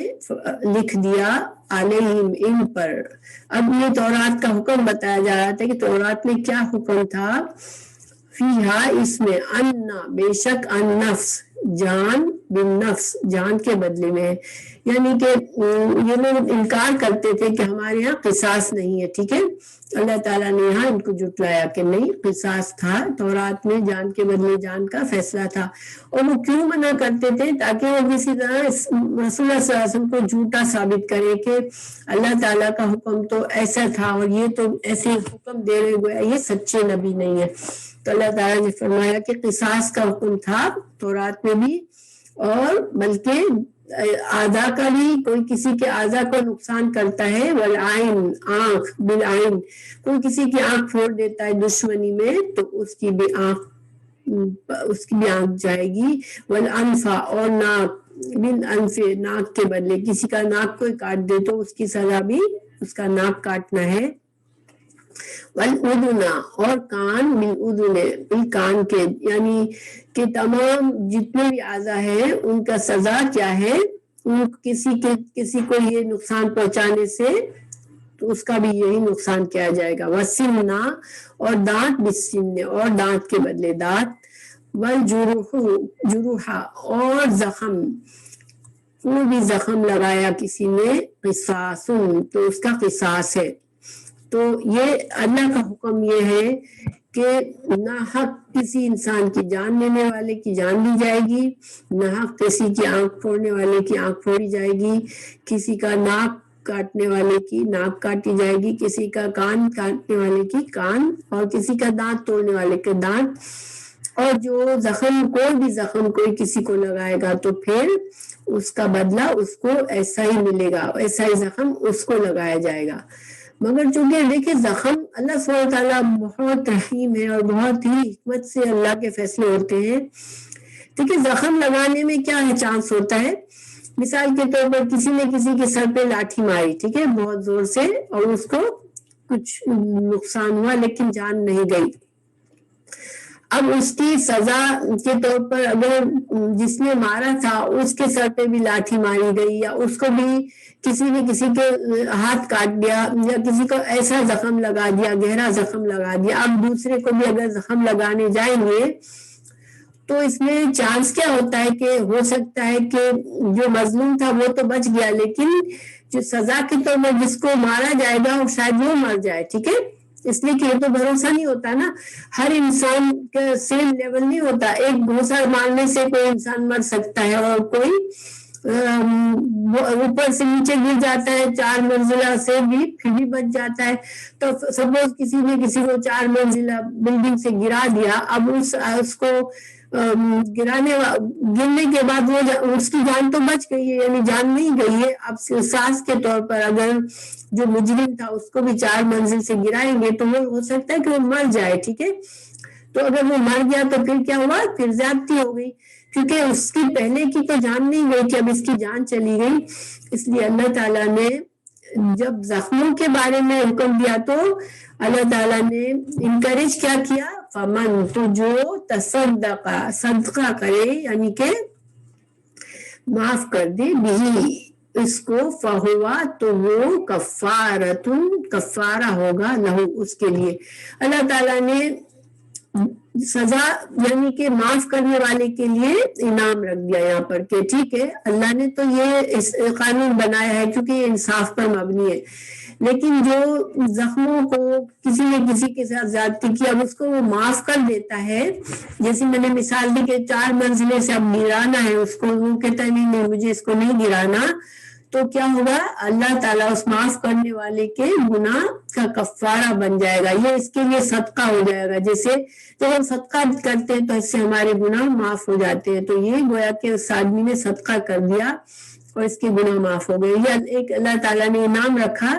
لکھ دیا علیہم ان پر. اب یہ تورات کا حکم بتایا جا رہا تھا کہ تورات میں کیا حکم تھا. فیہا اس میں انا بے شک ان نفس جان بالنفس جان کے بدلے میں. یعنی کہ یہ لوگ انکار کرتے تھے کہ ہمارے یہاں قصاص نہیں ہے. ٹھیک ہے, اللہ تعالیٰ نے یہاں ان کو جھٹلایا کہ نہیں قصاص تھا تورات میں, جان کے بدلے جان کا فیصلہ تھا. اور وہ کیوں منع کرتے تھے؟ تاکہ وہ کسی طرح رسول اللہ صلی اللہ علیہ وسلم کو جھوٹا ثابت کرے کہ اللہ تعالیٰ کا حکم تو ایسا تھا اور یہ تو ایسے حکم دے رہے ہوئے یہ سچے نبی نہیں ہے. تو اللہ تعالیٰ نے فرمایا کہ قصاص کا حکم تھا تورات میں بھی, اور بلکہ اعضاء کا بھی. کوئی کسی کے اعضاء کو نقصان کرتا ہے, والعین آنکھ, بالعین کوئی کسی کی آنکھ پھوڑ دیتا ہے دشمنی میں تو اس کی بھی آنکھ جائے گی. والانف اور ناک, بالانف ناک کے بدلے کسی کا ناک کوئی کاٹ دے تو اس کی سزا بھی اس کا ناک کاٹنا ہے. والاذن اور کان, بالاذن کان کے, یعنی کہ تمام جتنے بھی اعضاء ہیں ان کا سزا کیا ہے. کسی کو یہ نقصان پہنچانے سے تو اس کا بھی یہی نقصان کیا جائے گا. وسننا اور دانت, بالسن اور دانت کے بدلے دانت. والجروح اور زخم, کوئی بھی زخم لگایا کسی نے قصاص تو اس کا قصاص ہے. تو یہ اللہ کا حکم یہ ہے کہ ناحق کسی انسان کی جان لینے والے کی جان لی جائے گی, ناحق کسی کی آنکھ پھوڑنے والے کی آنکھ پھوڑی جائے گی, کسی کا ناک کاٹنے والے کی ناک کاٹی جائے گی, کسی کا کان کاٹنے والے کی کان, اور کسی کا دانت توڑنے والے کے دانت. اور جو زخم, کوئی بھی زخم کوئی کسی کو لگائے گا تو پھر اس کا بدلہ اس کو ایسا ہی ملے گا, ایسا ہی زخم اس کو لگایا جائے گا. مگر چونکہ دیکھیں زخم, اللہ سبحانہ وتعالیٰ بہت رحیم ہے اور بہت ہی حکمت سے اللہ کے فیصلے ہوتے ہیں. دیکھیں زخم لگانے میں کیا ہے چانس ہوتا ہے. مثال کے طور پر کسی نے کسی کے سر پہ لاٹھی ماری, ٹھیک ہے, بہت زور سے, اور اس کو کچھ نقصان ہوا لیکن جان نہیں گئی. اب اس کی سزا کے طور پر اگر جس نے مارا تھا اس کے سر پہ بھی لاٹھی ماری گئی, یا اس کو بھی کسی نے کسی کے ہاتھ کاٹ دیا, یا کسی کو ایسا زخم لگا دیا, گہرا زخم لگا دیا. اب دوسرے کو بھی اگر زخم لگانے جائیں گے تو اس میں چانس کیا ہوتا ہے کہ ہو سکتا ہے کہ جو مظلوم تھا وہ تو بچ گیا, لیکن جو سزا کے طور پر جس کو مارا جائے گا وہ شاید وہ مر جائے. ٹھیک ہے, اس لیے کہ یہ تو بھروسہ نہیں ہوتا نا, ہر انسان کا سیم لیول نہیں ہوتا. ایک گھوسا مارنے سے کوئی انسان مر سکتا ہے اور کوئی اوپر سے نیچے گر جاتا ہے 4 منزلہ سے بھی پھر بھی بچ جاتا ہے. تو سپوز کسی نے کسی کو 4 منزلہ بلڈنگ سے گرا دیا, اب اس کو گرنے کے بعد وہ اس کی جان تو بچ گئی ہے, یعنی جان نہیں گئی ہے. اب ساز کے طور پر اگر جو مجرم تھا اس کو بھی 4 منزل سے گرائیں گے تو وہ ہو سکتا ہے کہ وہ مر جائے. ٹھیک ہے, تو اگر وہ مر گیا تو پھر کیا ہوا, پھر زیادتی ہو گئی, کیونکہ اس کی پہلے کی تو جان نہیں گئی تھی, اب اس کی جان چلی گئی. اس لیے اللہ تعالیٰ نے جب زخموں کے بارے میں حکم دیا تو اللہ تعالیٰ نے انکریج کیا کیا, فمن تو جو صدقہ کرے, یعنی کہ معاف کر دے, بھی اس کو, فہوا تو وہ کفارہ ہوگا لہو اس کے لیے. اللہ تعالیٰ نے سزا یعنی کہ معاف کرنے والے کے لیے انعام رکھ دیا یہاں پر کہ ٹھیک ہے اللہ نے تو یہ قانون بنایا ہے کیونکہ یہ انصاف پر مبنی ہے, لیکن جو زخموں کو کسی نے کسی کے ساتھ زیادتی کی اب اس کو وہ معاف کر دیتا ہے. جیسے میں نے مثال دی کہ 4 منزلے سے اب گرانا ہے اس کو, وہ کہتا ہے نہیں مجھے اس کو نہیں گرانا, تو کیا ہوگا, اللہ تعالیٰ اس معاف کرنے والے کے گناہ کا کفارہ بن جائے گا. یہ اس کے لیے صدقہ ہو جائے گا. جیسے جب ہم صدقہ کرتے ہیں تو اس سے ہمارے گناہ معاف ہو جاتے ہیں, تو یہ گویا کہ اس آدمی نے صدقہ کر دیا اور اس کے گناہ معاف ہو گئے. یہ ایک اللہ تعالیٰ نے انعام رکھا